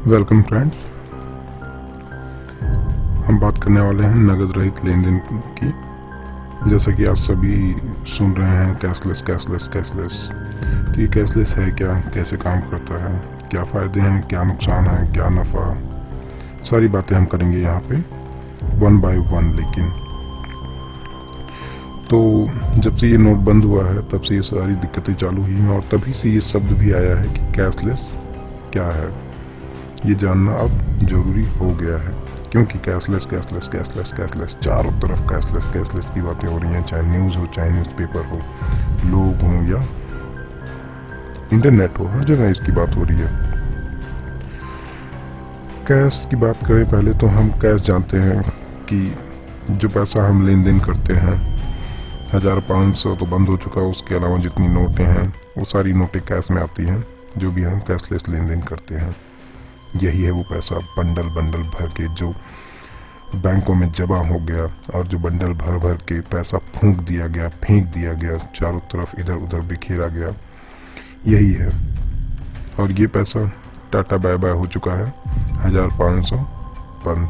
Welcome friends, हम बात करने वाले हैं नगद रहित लेन देन की। जैसा कि आप सभी सुन रहे हैं कैशलेस कैशलेस कैशलेस। तो ये कैशलेस है क्या, कैसे काम करता है, क्या फ़ायदे हैं, क्या नुकसान है, क्या नफ़ा, सारी बातें हम करेंगे यहाँ पे वन बाय वन। लेकिन तो जब से ये नोट बंद हुआ है तब से ये सारी दिक्कतें चालू हुई हैं, और तभी से ये शब्द भी आया है कि कैशलेस क्या है, ये जानना अब जरूरी हो गया है। क्योंकि कैशलेस कैशलेस कैशलेस कैशलेस, चारों तरफ कैशलेस कैशलेस की बातें हो रही हैं, चाहे न्यूज़ हो, चाहे न्यूज़पेपर हो, लोग हों या इंटरनेट हो, हर जगह इसकी बात हो रही है। कैश की बात करें, पहले तो हम कैश जानते हैं कि जो पैसा हम लेन देन करते हैं 1500 तो बंद हो चुका है, उसके अलावा जितनी नोटें हैं वो सारी नोटें कैश में आती हैं, जो भी हम कैशलेस लेन देन करते हैं। यही है वो पैसा बंडल बंडल भर के जो बैंकों में जमा हो गया, और जो बंडल भर भर के पैसा फूंक दिया गया, फेंक दिया गया, चारों तरफ इधर उधर बिखेरा गया, यही है। और ये पैसा टाटा बाय बाय हो चुका है, 1500 बंद।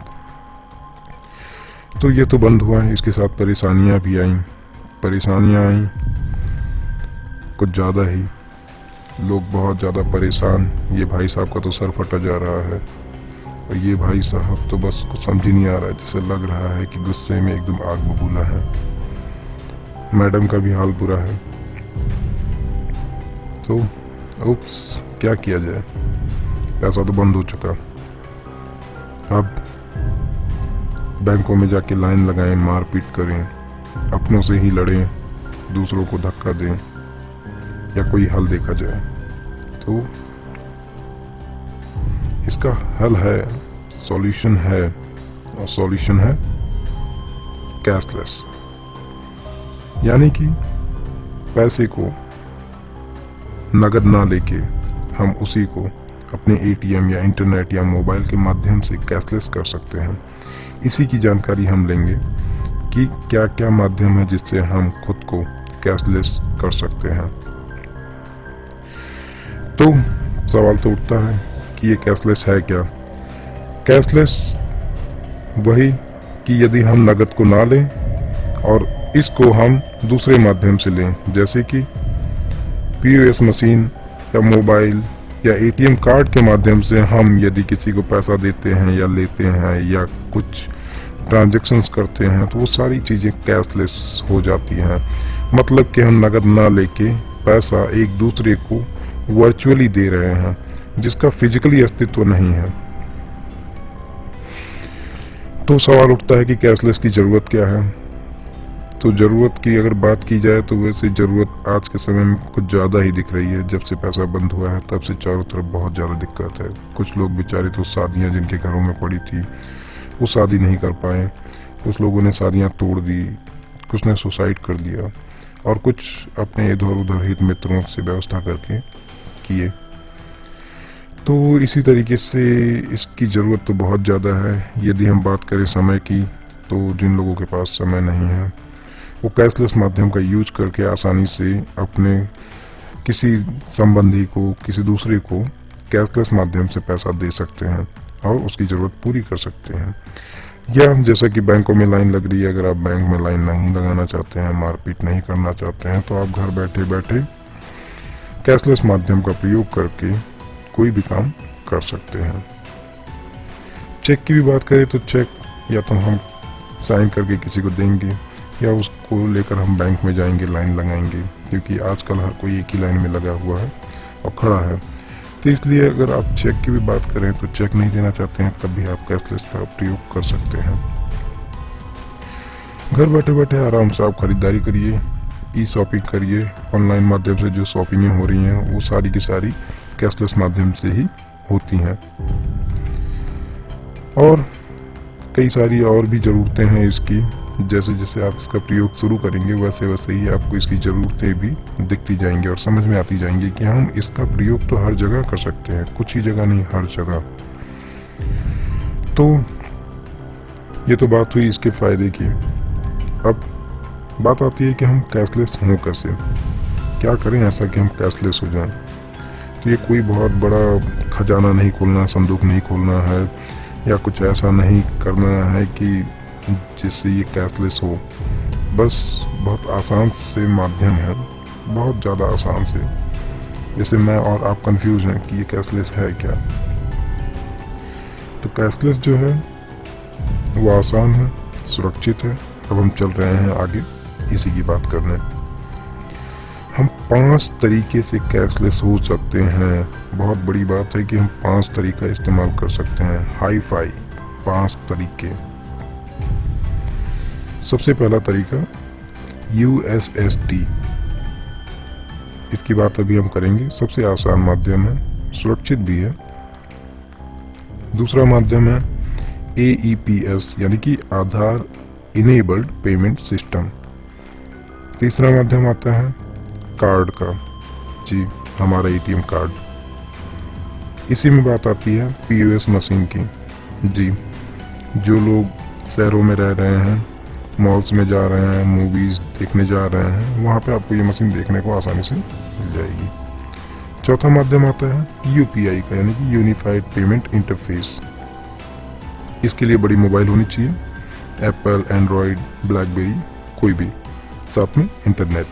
तो ये तो बंद हुआ है, इसके साथ परेशानियां भी आई। परेशानियां आई कुछ ज़्यादा ही, लोग बहुत ज़्यादा परेशान। ये भाई साहब का तो सर फटा जा रहा है, और ये भाई साहब तो बस कुछ समझ ही नहीं आ रहा है, जैसे लग रहा है कि गुस्से में एकदम आग बबूला है। मैडम का भी हाल बुरा है। तो उप्स, क्या किया जाए, पैसा तो बंद हो चुका। अब बैंकों में जाके लाइन लगाएं, मारपीट करें, अपनों से ही लड़ें, दूसरों को धक्का दें, या कोई हल देखा जाए। तो इसका हल है, सॉल्यूशन है, और सॉल्यूशन है कैशलेस। यानी कि पैसे को नगद ना लेके हम उसी को अपने एटीएम या इंटरनेट या मोबाइल के माध्यम से कैशलेस कर सकते हैं। इसी की जानकारी हम लेंगे कि क्या क्या माध्यम है जिससे हम खुद को कैशलेस कर सकते हैं। तो सवाल तो उठता है कि ये कैशलेस है क्या। कैशलेस वही कि यदि हम नगद को ना लें और इसको हम दूसरे माध्यम से लें, जैसे कि पीओएस मशीन या मोबाइल या एटीएम कार्ड के माध्यम से हम यदि किसी को पैसा देते हैं या लेते हैं या कुछ ट्रांजैक्शंस करते हैं, तो वो सारी चीज़ें कैशलेस हो जाती हैं। मतलब कि हम नगद ना लेके पैसा एक दूसरे को वर्चुअली दे रहे हैं, जिसका फिजिकली अस्तित्व नहीं है। तो सवाल उठता है कि कैशलेस की जरूरत क्या है। तो जरूरत की अगर बात की जाए तो वैसे जरूरत आज के समय में कुछ ज़्यादा ही दिख रही है। जब से पैसा बंद हुआ है तब से चारों तरफ बहुत ज़्यादा दिक्कत है। कुछ लोग बेचारे तो शादियां जिनके घरों में पड़ी थी वो शादी नहीं कर पाए, कुछ लोगों ने शादियां तोड़ दी, कुछ ने सुसाइड कर दिया, और कुछ अपने इधर उधर हित मित्रों से व्यवस्था करके किए। तो इसी तरीके से इसकी ज़रूरत तो बहुत ज़्यादा है। यदि हम बात करें समय की, तो जिन लोगों के पास समय नहीं है वो कैशलेस माध्यम का यूज करके आसानी से अपने किसी संबंधी को, किसी दूसरे को कैशलेस माध्यम से पैसा दे सकते हैं और उसकी ज़रूरत पूरी कर सकते हैं। या जैसा कि बैंकों में लाइन लग रही है, अगर आप बैंक में लाइन नहीं लगाना चाहते हैं, मारपीट नहीं करना चाहते हैं, तो आप घर बैठे बैठे कैशलेस माध्यम का प्रयोग करके कोई भी काम कर सकते हैं। चेक की भी बात करें तो चेक या तो हम साइन करके किसी को देंगे, या उसको लेकर हम बैंक में जाएंगे, लाइन लगाएंगे, क्योंकि आजकल हर कोई एक ही लाइन में लगा हुआ है और खड़ा है। तो इसलिए अगर आप चेक की भी बात करें तो चेक नहीं देना चाहते हैं, तब भी आप कैशलेस का प्रयोग कर सकते हैं। घर बैठे बैठे आराम से आप खरीदारी करिए, ई शॉपिंग करिए। ऑनलाइन माध्यम से जो शॉपिंगें हो रही हैं वो सारी की सारी कैशलेस माध्यम से ही होती हैं। और कई सारी और भी ज़रूरतें हैं इसकी। जैसे जैसे आप इसका प्रयोग शुरू करेंगे वैसे वैसे ही आपको इसकी ज़रूरतें भी दिखती जाएंगी और समझ में आती जाएंगी कि हम इसका प्रयोग तो हर जगह कर सकते हैं, कुछ ही जगह नहीं, हर जगह। तो ये तो बात हुई इसके फ़ायदे की। अब बात आती है कि हम कैशलेस हों कैसे, क्या करें ऐसा कि हम कैशलेस हो जाएं। तो ये कोई बहुत बड़ा खजाना नहीं खोलना, संदूक नहीं खोलना है, या कुछ ऐसा नहीं करना है कि जिससे ये कैशलेस हो। बस बहुत आसान से माध्यम है, बहुत ज़्यादा आसान से। जैसे मैं और आप कंफ्यूज हैं कि ये कैशलेस है क्या। तो कैशलेस जो है वो आसान है, सुरक्षित है। अब हम चल रहे हैं आगे इसी की बात करने। हम 5 तरीके से कैशलेस हो सकते हैं। बहुत बड़ी बात है कि हम 5 तरीका इस्तेमाल कर सकते हैं, हाई फाई 5 तरीके। सबसे पहला तरीका USSD, इसकी बात अभी हम करेंगे। सबसे आसान माध्यम है, सुरक्षित भी है। दूसरा माध्यम है AEPS यानी कि आधार इनेबल्ड पेमेंट सिस्टम। तीसरा माध्यम आता है कार्ड का, जी हमारा ATM कार्ड। इसी में बात आती है POS मशीन की, जी जो लोग शहरों में रह रहे हैं, मॉल्स में जा रहे हैं, मूवीज देखने जा रहे हैं, वहाँ पे आपको ये मशीन देखने को आसानी से मिल जाएगी। चौथा माध्यम आता है UPI का यानी कि यूनिफाइड पेमेंट इंटरफेस। इसके लिए बड़ी मोबाइल होनी चाहिए, एप्पल, एंड्रॉयड, ब्लैकबेरी, कोई भी, साथ में इंटरनेट।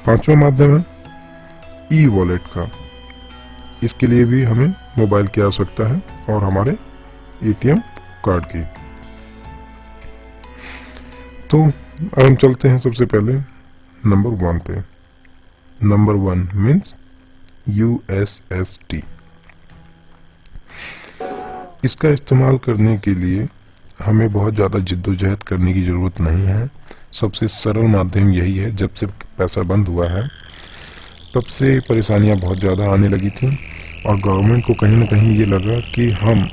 पांचवा माध्यम है E-वॉलेट का। इसके लिए भी हमें मोबाइल की आवश्यकता है और हमारे ATM कार्ड की। तो अब हम चलते हैं सबसे पहले नंबर 1 पे। Number 1 means USSD। इसका इस्तेमाल करने के लिए हमें बहुत ज़्यादा जिद्दोजहद करने की ज़रूरत नहीं है। सबसे सरल माध्यम यही है। जब से पैसा बंद हुआ है तब से परेशानियां बहुत ज़्यादा आने लगी थी और गवर्नमेंट को कहीं ना कहीं ये लगा कि हम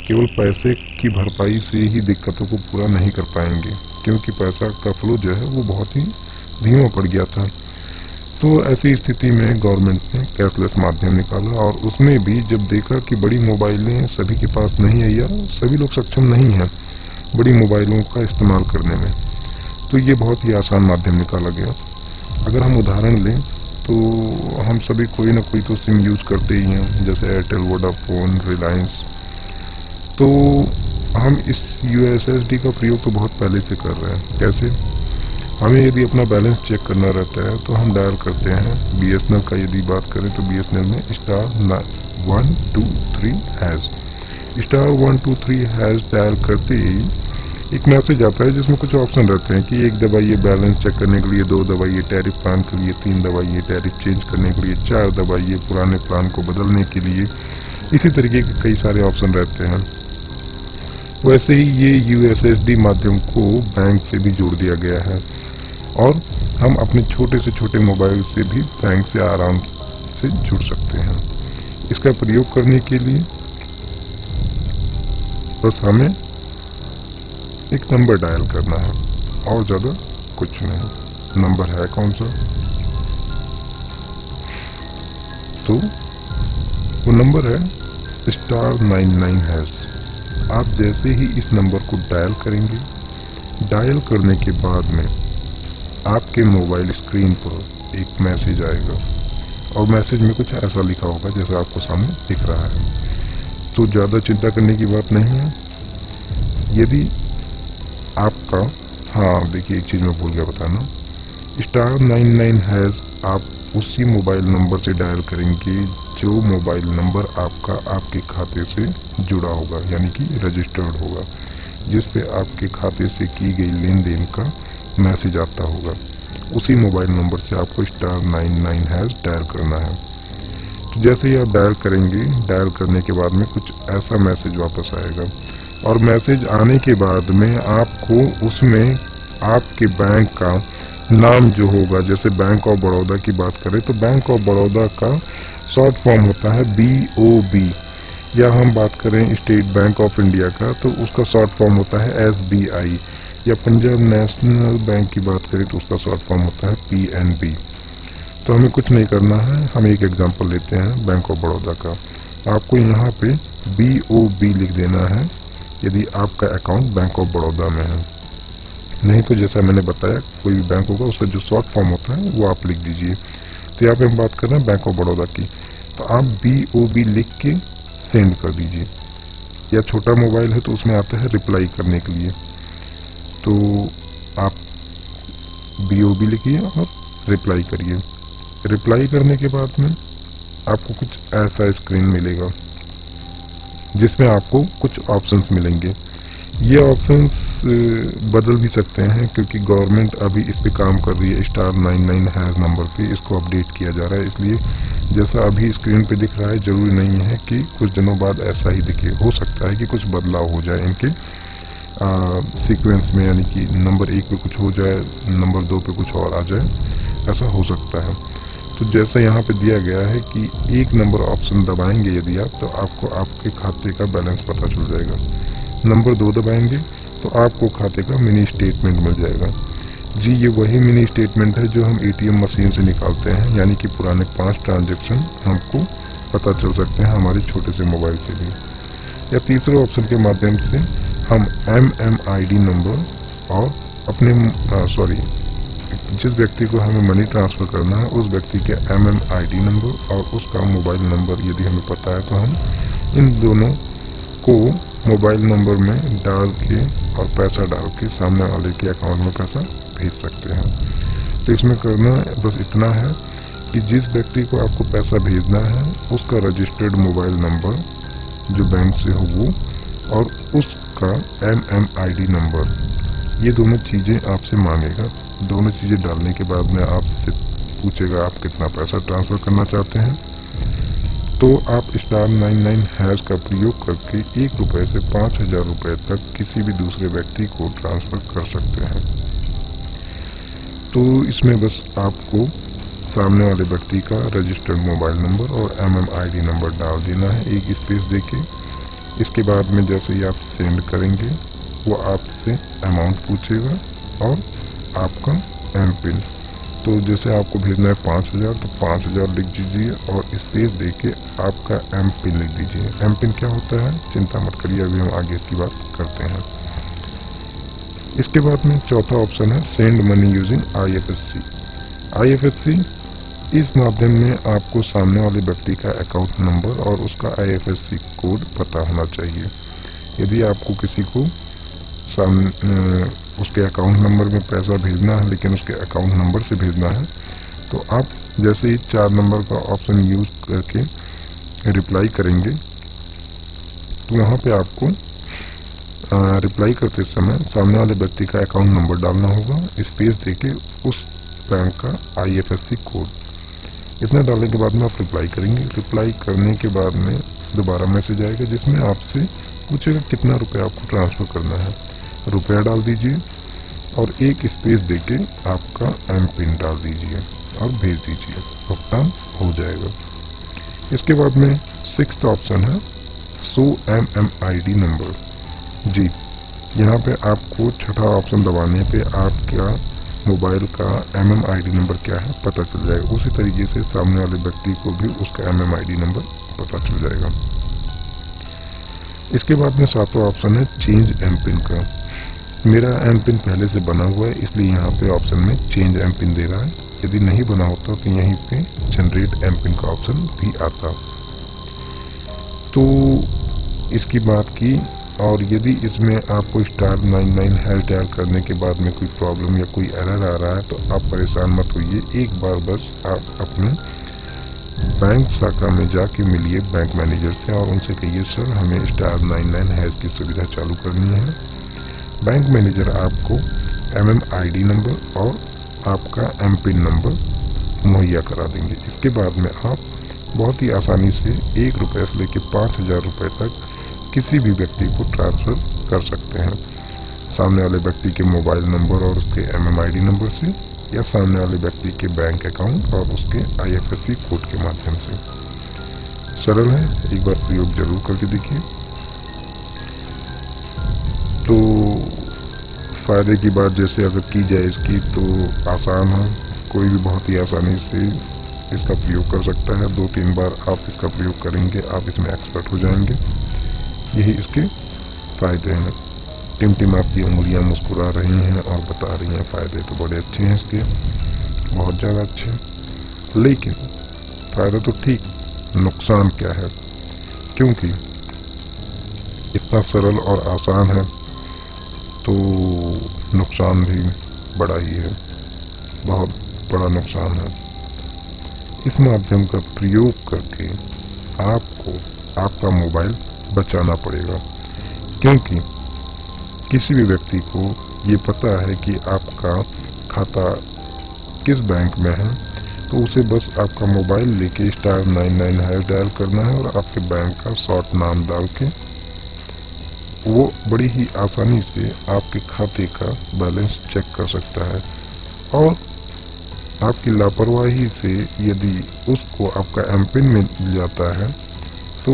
केवल पैसे की भरपाई से ही दिक्कतों को पूरा नहीं कर पाएंगे, क्योंकि पैसा का फ्लो जो है वो बहुत ही धीमा पड़ गया था। तो ऐसी स्थिति में गवर्नमेंट ने कैशलेस माध्यम निकाला और उसमें भी जब देखा कि बड़ी मोबाइलें सभी के पास नहीं है या सभी लोग सक्षम नहीं हैं बड़ी मोबाइलों का इस्तेमाल करने में, तो ये बहुत ही आसान माध्यम निकाला गया। अगर हम उदाहरण लें तो हम सभी कोई ना कोई तो सिम यूज करते ही हैं, जैसे एयरटेल, वोडाफोन, रिलायंस। तो हम इस USSD का प्रयोग तो बहुत पहले से कर रहे हैं। कैसे? हमें यदि अपना बैलेंस चेक करना रहता है तो हम डायल करते हैं। BSNL का यदि बात करें तो BSNL में *123# *123# डायल करते ही एक मैसेज आता है जिसमें कुछ ऑप्शन रहते हैं कि 1 दबाइए बैलेंस चेक करने के लिए, 2 दबाइए टैरिफ प्लान के लिए, 3 दबाइए टैरिफ चेंज करने के लिए, 4 दबाइए पुराने प्लान को बदलने के लिए। इसी तरीके के कई सारे ऑप्शन रहते हैं। वैसे ही ये USSD माध्यम को बैंक से भी जोड़ दिया गया है और हम अपने छोटे से छोटे मोबाइल से भी बैंक से आराम से जुड़ सकते हैं। इसका प्रयोग करने के लिए बस हमें एक नंबर डायल करना है और ज़्यादा कुछ नहीं। नंबर है कौन सा? तो वो नंबर है *99#। आप जैसे ही इस नंबर को डायल करेंगे, डायल करने के बाद में आपके मोबाइल स्क्रीन पर एक मैसेज आएगा और मैसेज में कुछ ऐसा लिखा होगा जैसा आपको सामने दिख रहा है। तो ज़्यादा चिंता करने की बात नहीं है। यदि आपका, हाँ देखिए एक चीज़ मैं भूल गया बताना, *99# आप उसी मोबाइल नंबर से डायल करेंगे जो मोबाइल नंबर आपका आपके खाते से जुड़ा होगा, यानी कि रजिस्टर्ड होगा, जिस पे आपके खाते से की गई लेन देन का मैसेज आता होगा। उसी मोबाइल नंबर से आपको *99# डायल करना है। तो जैसे ही आप डायल करेंगे, डायल करने के बाद में कुछ ऐसा मैसेज वापस आएगा और मैसेज आने के बाद में आपको उसमें आपके बैंक का नाम जो होगा, जैसे बैंक ऑफ बड़ौदा की बात करें तो बैंक ऑफ बड़ौदा का शॉर्ट फॉर्म होता है BOB, या हम बात करें स्टेट बैंक ऑफ इंडिया का तो उसका शॉर्ट फॉर्म होता है SBI, या पंजाब नेशनल बैंक की बात करें तो उसका शॉर्ट फॉर्म होता है PNB। तो हमें कुछ नहीं करना है। हम एक एग्जांपल लेते हैं बैंक ऑफ बड़ौदा का। आपको यहाँ पे BOB लिख देना है यदि आपका अकाउंट बैंक ऑफ बड़ौदा में है। नहीं तो जैसा मैंने बताया कोई भी बैंक होगा उसका जो शॉर्ट फॉर्म होता है वो आप लिख दीजिए। तो यहाँ पे हम बात कर रहे हैं बैंक ऑफ बड़ौदा की। तो आप BOB लिख के सेंड कर दीजिए, या छोटा मोबाइल है तो उसमें आता है रिप्लाई करने के लिए, तो आप BOB लिखिए और रिप्लाई करिए। रिप्लाई करने के बाद में आपको कुछ ऐसा स्क्रीन मिलेगा जिसमें आपको कुछ ऑप्शंस मिलेंगे। ये ऑप्शंस बदल भी सकते हैं क्योंकि गवर्नमेंट अभी इस पे काम कर रही है, *99# नंबर पे इसको अपडेट किया जा रहा है, इसलिए जैसा अभी स्क्रीन पे दिख रहा है जरूरी नहीं है कि कुछ दिनों बाद ऐसा ही दिखे। हो सकता है कि कुछ बदलाव हो जाए इनके सीक्वेंस में, यानी कि नंबर 1 पे कुछ हो जाए, नंबर 2 पे कुछ और आ जाए, ऐसा हो सकता है। तो जैसा यहाँ पे दिया गया है कि 1 नंबर ऑप्शन दबाएंगे यदि आप, तो आपको आपके खाते का बैलेंस पता चल जाएगा। नंबर 2 दबाएंगे तो आपको खाते का मिनी स्टेटमेंट मिल जाएगा। जी, ये वही मिनी स्टेटमेंट है जो हम ATM मशीन से निकालते हैं, यानी कि पुराने 5 ट्रांजैक्शन हमको पता चल सकते हैं हमारे छोटे से मोबाइल से भी। या तीसरे ऑप्शन के माध्यम से हम MMID नंबर और अपने जिस व्यक्ति को हमें मनी ट्रांसफ़र करना है उस व्यक्ति के MMID नंबर और उसका मोबाइल नंबर यदि हमें पता है तो हम इन दोनों को मोबाइल नंबर में डाल के और पैसा डाल के सामने वाले के अकाउंट में पैसा भेज सकते हैं। तो इसमें करना बस इतना है कि जिस व्यक्ति को आपको पैसा भेजना है उसका रजिस्टर्ड मोबाइल नंबर जो बैंक से हो वो, और उसका MMID नंबर, ये दोनों चीज़ें आपसे मांगेगा। दोनों चीज़ें डालने के बाद में आपसे पूछेगा आप कितना पैसा ट्रांसफ़र करना चाहते हैं। तो आप *99# का प्रयोग करके 1 रुपये से 5000 रुपये तक किसी भी दूसरे व्यक्ति को ट्रांसफ़र कर सकते हैं। तो इसमें बस आपको सामने वाले व्यक्ति का रजिस्टर्ड मोबाइल नंबर और MMID नंबर डाल देना है, एक स्पेस देके। इसके बाद में जैसे ही आप सेंड करेंगे वो आपसे अमाउंट पूछेगा और आपका MPIN। तो जैसे आपको भेजना है 5000 तो 5000 लिख दीजिए और स्पेस देके आपका MPIN लिख दीजिए। MPIN क्या होता है चिंता मत करिए, अभी हम आगे इसकी बात करते हैं। इसके बाद में चौथा ऑप्शन है send money using IFSC। IFSC इस माध्यम में आपको सामने वाले व्यक्ति का अकाउंट नंबर और उसका IFSC कोड पता होना चाहिए। यदि आपको किसी को उसके अकाउंट नंबर में पैसा भेजना है लेकिन उसके अकाउंट नंबर से भेजना है, तो आप जैसे ही 4 नंबर का ऑप्शन यूज करके रिप्लाई करेंगे तो वहाँ पे आपको रिप्लाई करते समय सामने वाले व्यक्ति का अकाउंट नंबर डालना होगा, स्पेस देके उस बैंक का IFSC कोड। इतना डालने के बाद में आप रिप्लाई करेंगे। रिप्लाई करने के बाद में दोबारा मैसेज आएगा जिसमें आपसे पूछेगा कितना रुपया आपको ट्रांसफ़र करना है। रुपया डाल दीजिए और एक स्पेस देके आपका MPIN डाल दीजिए और भेज दीजिए, भुगतान हो जाएगा। इसके बाद में 6th ऑप्शन है शो MMID नंबर। जी, यहाँ पे आपको छठा ऑप्शन दबाने पे आपका मोबाइल का MMID नंबर क्या है पता चल जाएगा। उसी तरीके से सामने वाले व्यक्ति को भी उसका MMID नंबर पता चल जाएगा। इसके बाद में 7वां ऑप्शन है चेंज MPIN का। मेरा MPIN पहले से बना हुआ है इसलिए यहाँ पे ऑप्शन में चेंज MPIN दे रहा है। यदि नहीं बना होता तो यहीं पे जनरेट MPIN का ऑप्शन भी आता। तो इसकी बात की, और यदि इसमें आपको *99# डायल करने के बाद में कोई प्रॉब्लम या कोई एरर आ रहा है तो आप परेशान मत होइए। एक बार बस आप अपने बैंक शाखा में जाके मिलिए बैंक मैनेजर से और उनसे कहिए सर हमें *99# की सुविधा चालू करनी है। बैंक मैनेजर आपको MMID नंबर और आपका MPIN नंबर मुहैया करा देंगे। इसके बाद में आप बहुत ही आसानी से 1 रुपये से लेकर 5000 रुपये तक किसी भी व्यक्ति को ट्रांसफ़र कर सकते हैं, सामने वाले व्यक्ति के मोबाइल नंबर और उसके MMID नंबर से, या सामने वाले व्यक्ति के बैंक अकाउंट और उसके IFSC कोड के माध्यम से। सरल है, एक बार प्रयोग जरूर करके देखिए। तो फ़ायदे की बात जैसे अगर की जाए इसकी तो आसान है, कोई भी बहुत ही आसानी से इसका प्रयोग कर सकता है। 2-3 बार आप इसका प्रयोग करेंगे, आप इसमें एक्सपर्ट हो जाएंगे। यही इसके फ़ायदे हैं। टिम आपकी उंगलियां मुस्कुरा रही हैं और बता रही हैं फ़ायदे तो बड़े अच्छे हैं इसके, बहुत ज़्यादा अच्छे। लेकिन फायदा तो ठीक, नुकसान क्या है? क्योंकि इतना सरल और आसान है तो नुकसान भी बड़ा ही है, बहुत बड़ा नुकसान है। इस माध्यम का प्रयोग करके आपको आपका मोबाइल बचाना पड़ेगा, क्योंकि किसी भी व्यक्ति को ये पता है कि आपका खाता किस बैंक में है, तो उसे बस आपका मोबाइल लेके *99# डायल करना है और आपके बैंक का शॉर्ट नाम डाल के वो बड़ी ही आसानी से आपके खाते का बैलेंस चेक कर सकता है। और आपकी लापरवाही से यदि उसको आपका एमपिन मिल जाता है तो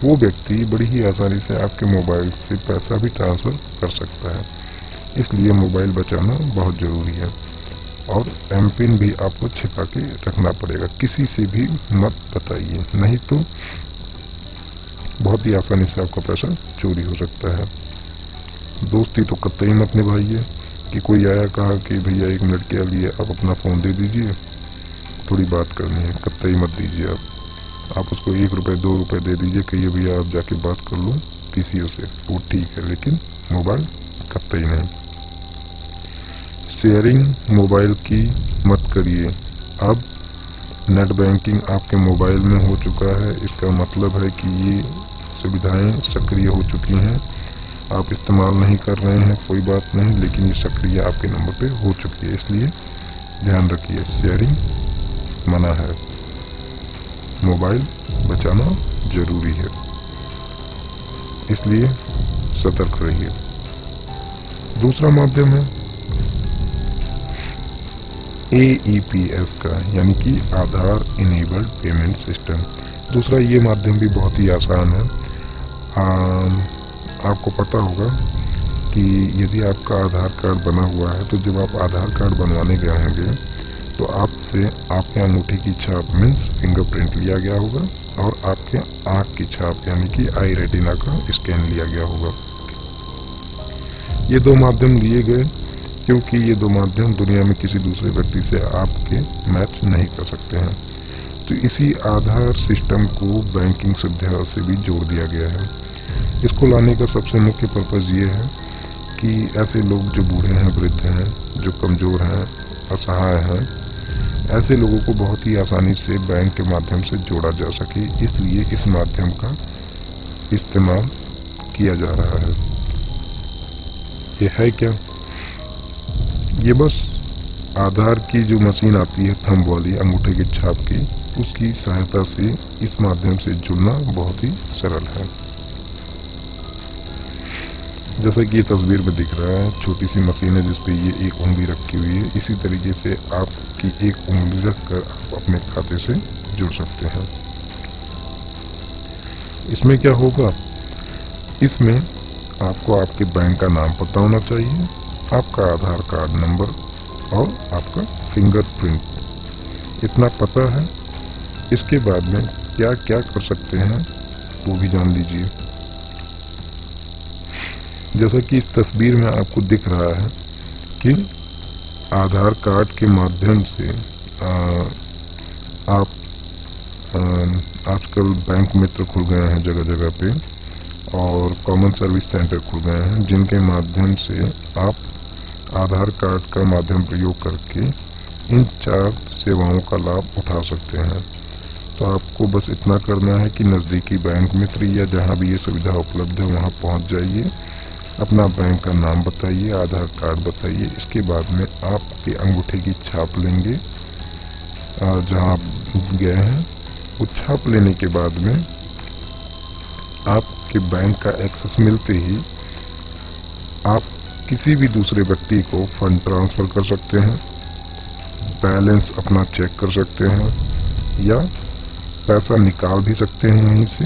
वो व्यक्ति बड़ी ही आसानी से आपके मोबाइल से पैसा भी ट्रांसफ़र कर सकता है। इसलिए मोबाइल बचाना बहुत ज़रूरी है और एमपिन भी आपको छिपा के रखना पड़ेगा, किसी से भी मत बताइए, नहीं तो बहुत ही आसानी से आपका पैसा चोरी हो सकता है। दोस्ती तो कतई मत निभाइए कि कोई आया कहा कि भैया 1 मिनट के लिए आप अपना फ़ोन दे दीजिए, थोड़ी बात करनी है, कतई मत दीजिए। आप उसको 1 रुपये 2 रुपये दे दीजिए, कहिए भैया आप जाके बात कर लो पीसीओ से, वो ठीक है, लेकिन मोबाइल कतई नहीं। शेयरिंग मोबाइल की मत करिए। अब नेट बैंकिंग आपके मोबाइल में हो चुका है, इसका मतलब है कि ये सुविधाएं सक्रिय हो चुकी हैं। आप इस्तेमाल नहीं कर रहे हैं, कोई बात नहीं, लेकिन ये सक्रिय आपके नंबर पे हो चुकी है, इसलिए ध्यान रखिए, शेयरिंग मना है। मोबाइल बचाना जरूरी है, इसलिए सतर्क रहिए। दूसरा माध्यम है AEPS का, यानी कि आधार इनेबल्ड पेमेंट सिस्टम। दूसरा ये माध्यम भी बहुत ही आसान है। आपको पता होगा कि यदि आपका आधार कार्ड बना हुआ है तो जब आप आधार कार्ड बनवाने गए होंगे तो आपसे आपके अंगूठे की छाप मीन्स फिंगरप्रिंट लिया गया होगा और आपके आँख की छाप यानी कि आई रेटिना का स्कैन लिया गया होगा। ये 2 माध्यम लिए गए क्योंकि ये 2 माध्यम दुनिया में किसी दूसरे व्यक्ति से आपके मैच नहीं कर सकते हैं। तो इसी आधार सिस्टम को बैंकिंग सुविधा से भी जोड़ दिया गया है। इसको लाने का सबसे मुख्य पर्पज़ ये है कि ऐसे लोग जो बूढ़े हैं, वृद्ध हैं, जो कमज़ोर हैं, असहाय हैं, ऐसे लोगों को बहुत ही आसानी से बैंक के माध्यम से जोड़ा जा सके, इसलिए इस माध्यम का इस्तेमाल किया जा रहा है। ये है क्या? ये बस आधार की जो मशीन आती है थंब वाली, अंगूठे की छाप की, उसकी सहायता से इस माध्यम से जुड़ना बहुत ही सरल है। जैसा कि ये तस्वीर में दिख रहा है, छोटी सी मशीन है जिसपे ये 1 उंगली रखी हुई है। इसी तरीके से आपकी 1 उंगली रखकर आप अपने खाते से जुड़ सकते हैं। इसमें क्या होगा? इसमें आपको आपके बैंक का नाम पता होना चाहिए, आपका आधार कार्ड नंबर और आपका फिंगरप्रिंट, इतना पता है। इसके बाद में क्या क्या कर सकते हैं वो भी जान लीजिए। जैसा कि इस तस्वीर में आपको दिख रहा है कि आधार कार्ड के माध्यम से आप आजकल बैंक मित्र खुल गए हैं जगह जगह पे और कॉमन सर्विस सेंटर खुल गए हैं, जिनके माध्यम से आप आधार कार्ड का माध्यम प्रयोग करके इन 4 सेवाओं का लाभ उठा सकते हैं। तो आपको बस इतना करना है कि नज़दीकी बैंक मित्र या जहाँ भी ये सुविधा उपलब्ध है वहाँ पहुँच जाइए, अपना बैंक का नाम बताइए, आधार कार्ड बताइए। इसके बाद में आपके अंगूठे की छाप लेंगे जहाँ आप गए हैं, वो छाप लेने के बाद में आपके बैंक का एक्सेस मिलते ही आप किसी भी दूसरे व्यक्ति को फंड ट्रांसफ़र कर सकते हैं, बैलेंस अपना चेक कर सकते हैं, या पैसा निकाल भी सकते हैं यहीं से,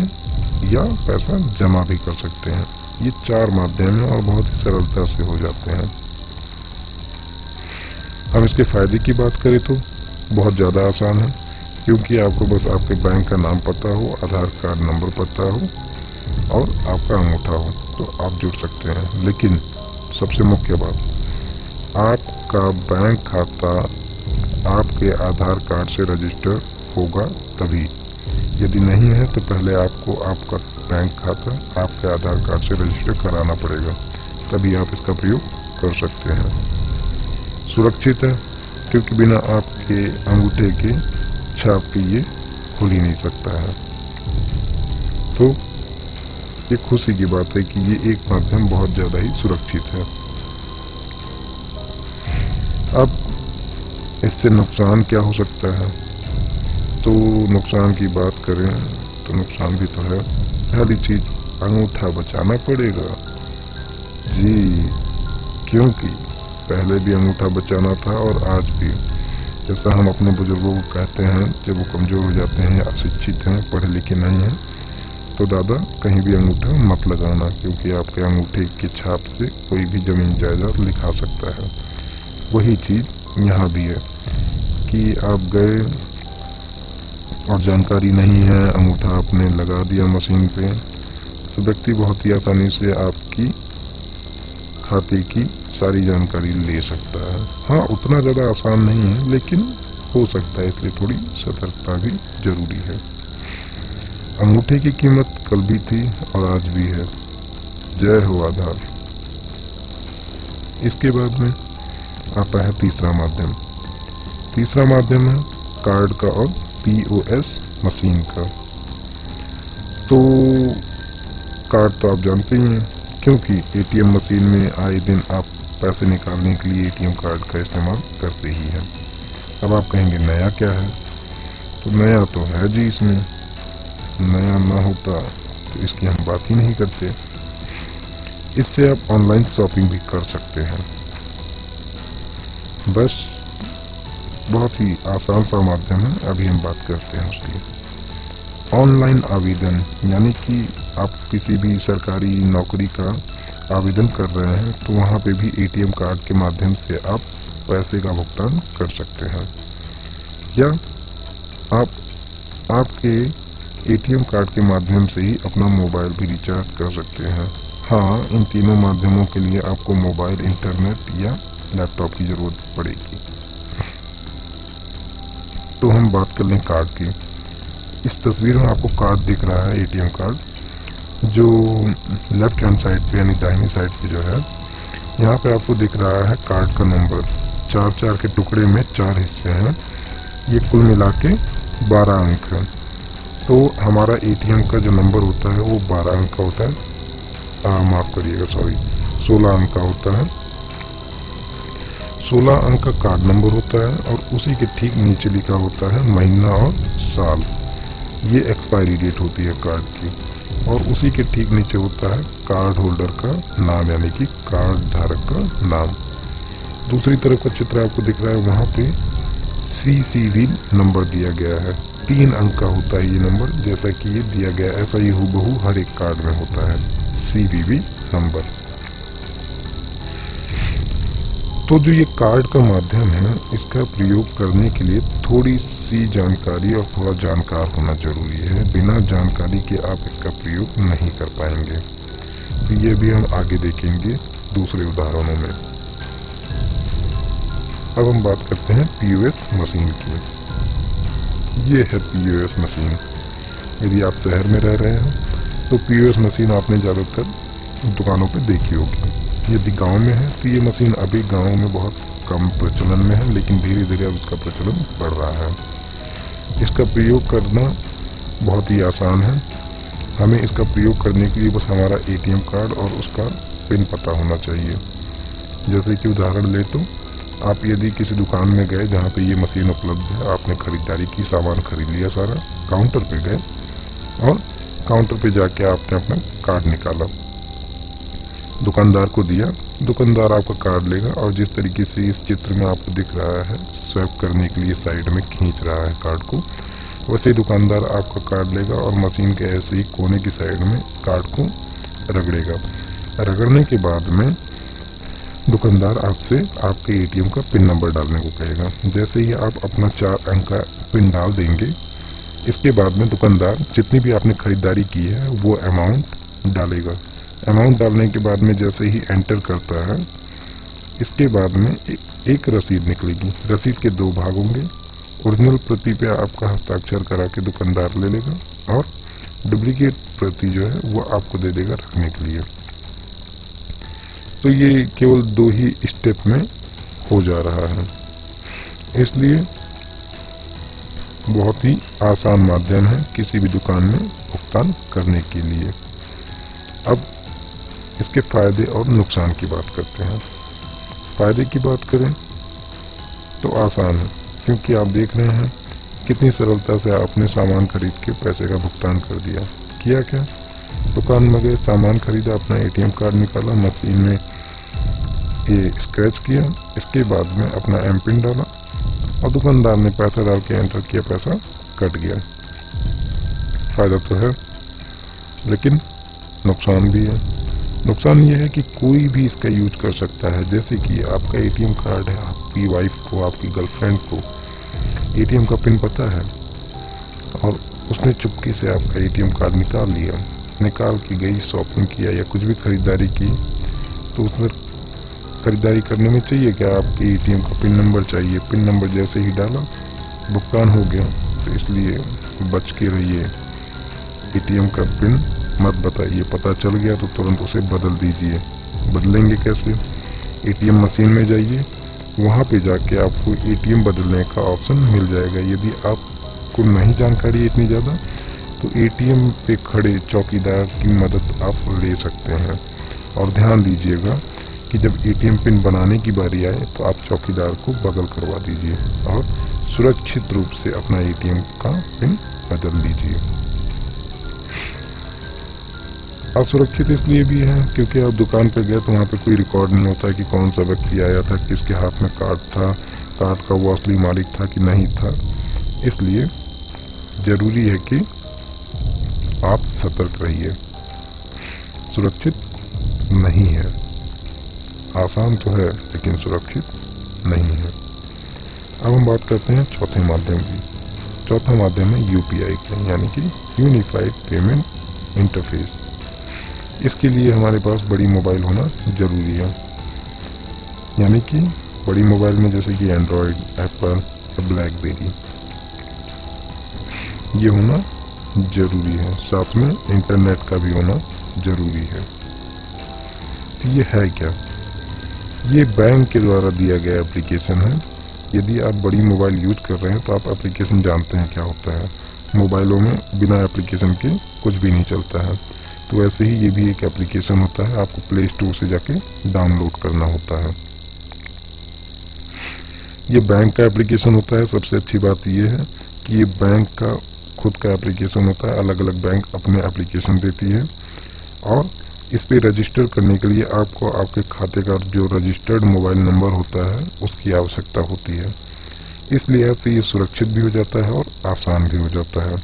या पैसा जमा भी कर सकते हैं। ये 4 माध्यम हैं और बहुत ही सरलता से हो जाते हैं। हम इसके फ़ायदे की बात करें तो बहुत ज़्यादा आसान है, क्योंकि आपको बस आपके बैंक का नाम पता हो, आधार कार्ड नंबर पता हो और आपका अंगूठा हो तो आप जुड़ सकते हैं। लेकिन सबसे मुख्य बात, आपका बैंक खाता आपके आधार कार्ड से रजिस्टर होगा तभी। यदि नहीं है तो पहले आपको आपका बैंक खाता आपके आधार कार्ड से रजिस्टर कराना पड़ेगा, तभी आप इसका प्रयोग कर सकते हैं। सुरक्षित है क्योंकि बिना आपके अंगूठे के छाप के ये खुल ही नहीं सकता है। तो ये खुशी की बात है कि ये एक माध्यम बहुत ज़्यादा ही सुरक्षित है। अब इससे नुकसान क्या हो सकता है, तो नुकसान की बात करें तो नुकसान भी तो है। पहली चीज, अंगूठा बचाना पड़ेगा जी, क्योंकि पहले भी अंगूठा बचाना था और आज भी। जैसा हम अपने बुजुर्गों को कहते हैं जब वो कमज़ोर हो जाते हैं या अशिक्षित हैं, पढ़े लिखे नहीं हैं, तो दादा कहीं भी अंगूठा मत लगाना, क्योंकि आपके अंगूठे की छाप से कोई भी ज़मीन जायदाद लिखा सकता है। वही चीज़ यहाँ भी है कि आप गए और जानकारी नहीं है, अंगूठा आपने लगा दिया मशीन पे, तो व्यक्ति बहुत ही आसानी से आपकी खाते की सारी जानकारी ले सकता है। हाँ, उतना ज़्यादा आसान नहीं है लेकिन हो सकता है, इसलिए थोड़ी सतर्कता भी जरूरी है। अंगूठे की कीमत कल भी थी और आज भी है। जय हो आधार। इसके बाद में आता है तीसरा माध्यम। तीसरा माध्यम है कार्ड का और POS मशीन का। तो कार्ड तो आप जानते ही हैं, क्योंकि ATM मशीन में आए दिन आप पैसे निकालने के लिए ATM कार्ड का इस्तेमाल करते ही हैं। अब आप कहेंगे नया क्या है, तो नया तो है जी, इसमें नया ना होता तो इसकी हम बात ही नहीं करते। इससे आप ऑनलाइन शॉपिंग भी कर सकते हैं। बस बहुत ही आसान सा माध्यम है, अभी हम बात करते हैं उसकी। ऑनलाइन आवेदन, यानी कि आप किसी भी सरकारी नौकरी का आवेदन कर रहे हैं तो वहाँ पे भी ATM कार्ड के माध्यम से आप पैसे का भुगतान कर सकते हैं, या आप आपके ATM कार्ड के माध्यम से ही अपना मोबाइल भी रिचार्ज कर सकते हैं। हाँ, इन तीनों माध्यमों के लिए आपको मोबाइल, इंटरनेट या लैपटॉप की जरूरत पड़ेगी। तो हम बात कर लें कार्ड की। इस तस्वीर में आपको कार्ड दिख रहा है, ATM कार्ड, जो लेफ्ट हैंड साइड पे यानी दाहिनी साइड पे जो है, यहाँ पे आपको दिख रहा है कार्ड का नंबर। 4-4 के टुकड़े में 4 हिस्से हैं, ये कुल मिला के 12 अंक है। तो हमारा ATM का जो नंबर होता है वो 12 अंक का होता है, माफ करिएगा, सॉरी, 16 अंक का होता है। 16 अंक का कार्ड नंबर होता है और उसी के ठीक नीचे लिखा होता है महीना और साल। ये एक्सपायरी डेट होती है कार्ड की, और उसी के ठीक नीचे होता है कार्ड होल्डर का नाम, यानी कि कार्ड धारक का नाम। दूसरी तरफ का चित्र आपको दिख रहा है, वहाँ पे CCV नंबर दिया गया है। 3 अंक का होता है ये नंबर, जैसा कि ये दिया गया, ऐसा ही हूबहू हर एक कार्ड में होता है CVV नंबर। तो जो ये कार्ड का माध्यम है, इसका प्रयोग करने के लिए थोड़ी सी जानकारी और थोड़ा जानकार होना जरूरी है। बिना जानकारी के आप इसका प्रयोग नहीं कर पाएंगे। तो ये भी हम आगे देखेंगे दूसरे उदाहरणों में। अब हम बात करते हैं POS मशीन की। ये है POS मशीन। यदि आप शहर में रह रहे हैं तो POS मशीन आपने ज़्यादातर दुकानों पे देखी होगी। यदि गांव में है तो ये मशीन अभी गांव में बहुत कम प्रचलन में है, लेकिन धीरे धीरे अब इसका प्रचलन बढ़ रहा है। इसका प्रयोग करना बहुत ही आसान है। हमें इसका प्रयोग करने के लिए बस हमारा ATM कार्ड और उसका पिन पता होना चाहिए। जैसे कि उदाहरण ले तो आप यदि किसी दुकान में गए जहाँ पे ये मशीन उपलब्ध है, आपने खरीदारी की, सामान खरीद लिया सारा, काउंटर पे गए और काउंटर पे जाके आपने अपना कार्ड निकाला, दुकानदार को दिया, दुकानदार आपका कार्ड लेगा और जिस तरीके से इस चित्र में आपको दिख रहा है, स्वैप करने के लिए साइड में खींच रहा है कार्ड को, वैसे ही दुकानदार आपका कार्ड लेगा और मशीन के ऐसे ही कोने की साइड में कार्ड को रगड़ेगा। रगड़ने के बाद में दुकानदार आपसे आपके ATM का पिन नंबर डालने को कहेगा। जैसे ही आप अपना 4 अंक का पिन डाल देंगे, इसके बाद में दुकानदार जितनी भी आपने खरीदारी की है वो अमाउंट डालेगा। अमाउंट डालने के बाद में जैसे ही एंटर करता है इसके बाद में एक रसीद निकलेगी। रसीद के 2 भाग होंगे। ओरिजिनल प्रति पे आपका हस्ताक्षर करा के दुकानदार ले लेगा और डुप्लीकेट प्रति जो है वो आपको दे देगा रखने के लिए। तो ये केवल 2 ही स्टेप में हो जा रहा है, इसलिए बहुत ही आसान माध्यम है किसी भी दुकान में भुगतान करने के लिए। अब इसके फायदे और नुकसान की बात करते हैं। फायदे की बात करें तो आसान है, क्योंकि आप देख रहे हैं कितनी सरलता से आपने सामान खरीद के पैसे का भुगतान कर दिया। किया क्या, दुकान में गए, सामान खरीदा, अपना एटीएम कार्ड निकाला, मशीन में ये स्क्रैच किया, इसके बाद में अपना एम पिन डाला और दुकानदार ने पैसा डाल के एंटर किया, पैसा कट गया। फायदा तो है, लेकिन नुकसान भी है। नुकसान ये है कि कोई भी इसका यूज कर सकता है। जैसे कि आपका एटीएम कार्ड है, आपकी वाइफ को, आपकी गर्लफ्रेंड को एटीएम का पिन पता है और उसने चुपके से आपका एटीएम कार्ड निकाल लिया, निकाल के गई, शॉपिंग किया या कुछ भी खरीदारी की, तो उसमें खरीदारी करने में चाहिए क्या, आपके एटीएम का पिन नंबर चाहिए। पिन नंबर जैसे ही डाला, भुगतान हो गया। तो इसलिए बच के रहिए, एटीएम का पिन मत बताइए। पता चल गया तो तुरंत उसे बदल दीजिए। बदलेंगे कैसे, एटीएम मशीन में जाइए, वहाँ पे जाके आपको एटीएम बदलने का ऑप्शन मिल जाएगा। यदि आपको नहीं जानकारी इतनी ज़्यादा, तो एटीएम पे खड़े चौकीदार की मदद आप ले सकते हैं। और ध्यान दीजिएगा कि जब एटीएम पिन बनाने की बारी आए तो आप चौकीदार को बदल करवा दीजिए और सुरक्षित रूप से अपना एटीएम का पिन बदल लीजिए। असुरक्षित इसलिए भी है क्योंकि आप दुकान पर गए तो वहाँ पे कोई रिकॉर्ड नहीं होता है कि कौन सा व्यक्ति आया था, किसके हाथ में कार्ड था, कार्ड का वो असली मालिक था कि नहीं था। इसलिए जरूरी है कि आप सतर्क रहिए। सुरक्षित नहीं है, आसान तो है लेकिन सुरक्षित नहीं है। अब हम बात करते हैं चौथे माध्यम की। चौथा माध्यम है यूपीआई का, यानी कि यूनिफाइड पेमेंट इंटरफेस। इसके लिए हमारे पास बड़ी मोबाइल होना जरूरी है, यानी कि बड़ी मोबाइल में जैसे कि एंड्रॉयड, एप्पल या ब्लैकबेरी, ये होना जरूरी है। साथ में इंटरनेट का भी होना जरूरी है। तो ये है क्या, ये बैंक के द्वारा दिया गया एप्लीकेशन है। यदि आप बड़ी मोबाइल यूज कर रहे हैं तो आप एप्लीकेशन जानते हैं क्या होता है। मोबाइलों में बिना एप्लीकेशन के कुछ भी नहीं चलता है, तो वैसे ही ये भी एक एप्लीकेशन होता है। आपको प्ले स्टोर से जाके डाउनलोड करना होता है। ये बैंक का एप्लीकेशन होता है। सबसे अच्छी बात ये है कि ये बैंक का खुद का एप्लीकेशन होता है। अलग अलग बैंक अपने एप्लीकेशन देती है और इस पे रजिस्टर करने के लिए आपको आपके खाते का जो रजिस्टर्ड मोबाइल नंबर होता है उसकी आवश्यकता होती है। इसलिए ऐसे ये सुरक्षित भी हो जाता है और आसान भी हो जाता है।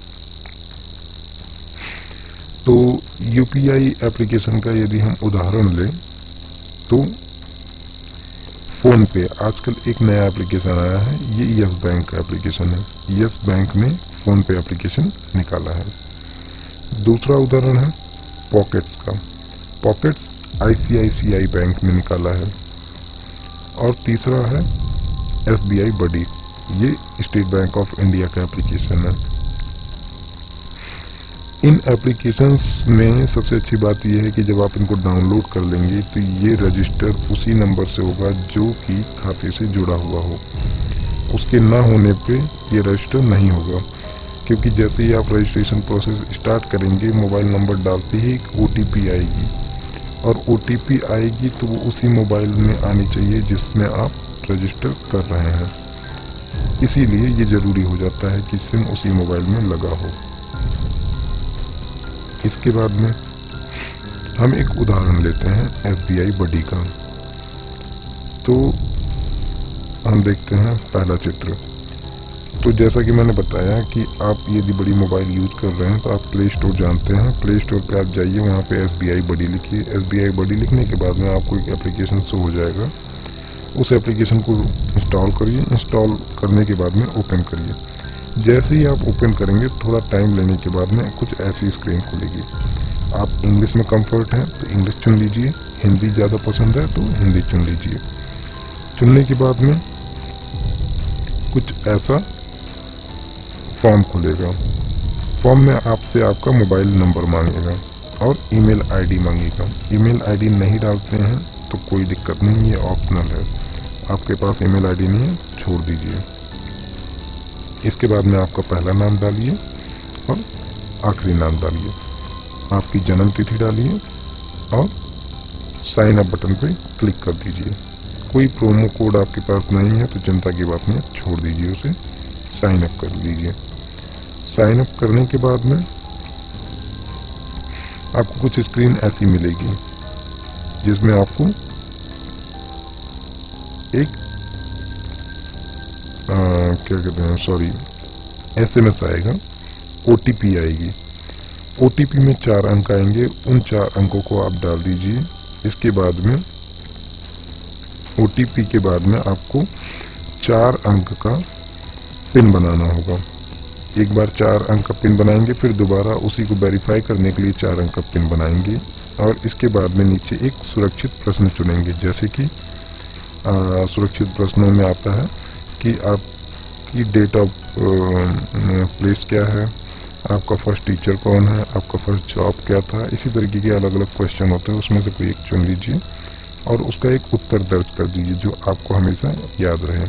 तो यूपीआई एप्लीकेशन का यदि हम उदाहरण लें तो फोन पे आजकल एक नया एप्लीकेशन आया है, ये यस बैंक का एप्लीकेशन है। यस बैंक ने फोन पे एप्लीकेशन निकाला है। दूसरा उदाहरण है पॉकेट्स का। पॉकेट्स आईसीआईसीआई बैंक ने निकाला है। और तीसरा है एसबीआई बडी, ये स्टेट बैंक ऑफ इंडिया का एप्लीकेशन है। इन एप्लीकेशंस में सबसे अच्छी बात यह है कि जब आप इनको डाउनलोड कर लेंगे तो ये रजिस्टर उसी नंबर से होगा जो कि खाते से जुड़ा हुआ हो। उसके ना होने पे ये रजिस्टर नहीं होगा, क्योंकि जैसे ही आप रजिस्ट्रेशन प्रोसेस स्टार्ट करेंगे, मोबाइल नंबर डालते ही एक ओटीपी आएगी और ओटीपी आएगी तो वो उसी मोबाइल में आनी चाहिए जिसमें आप रजिस्टर कर रहे हैं। इसीलिए ये जरूरी हो जाता है कि सिम उसी मोबाइल में लगा हो। इसके बाद में हम एक उदाहरण लेते हैं एसबीआई बडी का। तो हम देखते हैं पहला चित्र। तो जैसा कि मैंने बताया कि आप यदि बड़ी मोबाइल यूज कर रहे हैं तो आप प्ले स्टोर जानते हैं। प्ले स्टोर पे आप जाइए, वहाँ पे एसबीआई बडी लिखिए। एसबीआई बडी लिखने के बाद में आपको एक एप्लीकेशन शो हो जाएगा। उस एप्लीकेशन को इंस्टॉल करिए। इंस्टॉल करने के बाद में ओपन करिए। जैसे ही आप ओपन करेंगे, थोड़ा टाइम लेने के बाद में कुछ ऐसी स्क्रीन खुलेगी। आप इंग्लिश में कंफर्ट हैं तो इंग्लिश चुन लीजिए, हिंदी ज़्यादा पसंद है तो हिंदी चुन लीजिए। चुनने के बाद में कुछ ऐसा फॉर्म खुलेगा। फॉर्म में आपसे आपका मोबाइल नंबर मांगेगा और ईमेल आईडी मांगेगा। ईमेल आईडी नहीं डालते हैं तो कोई दिक्कत नहीं, ये ऑप्शनल है। आपके पास ईमेल आईडी नहीं है, छोड़ दीजिए। इसके बाद में आपका पहला नाम डालिए और आखिरी नाम डालिए, आपकी जन्म तिथि डालिए और साइन अप बटन पे क्लिक कर दीजिए। कोई प्रोमो कोड आपके पास नहीं है तो चिंता की बात नहीं, छोड़ दीजिए उसे, साइन अप कर लीजिए। साइन अप करने के बाद में आपको कुछ स्क्रीन ऐसी मिलेगी जिसमें आपको एक क्या कहते हैं, सॉरी, SMS आएगा, OTP आएगी। OTP में 4 अंक आएंगे, उन 4 अंकों को आप डाल दीजिए। इसके बाद में OTP के बाद में आपको 4 अंक का पिन बनाना होगा। एक बार 4 अंक का पिन बनाएंगे, फिर दोबारा उसी को वेरीफाई करने के लिए 4 अंक का पिन बनाएंगे और इसके बाद में नीचे एक सुरक्षित प्रश्न चुनेंगे। जैसे कि सुरक्षित प्रश्नों में आता है कि आपकी डेट ऑफ प्लेस क्या है, आपका फर्स्ट टीचर कौन है, आपका फर्स्ट जॉब क्या था। इसी तरीके के अलग अलग क्वेश्चन होते हैं, उसमें से कोई एक चुन लीजिए और उसका एक उत्तर दर्ज कर दीजिए जो आपको हमेशा याद रहे।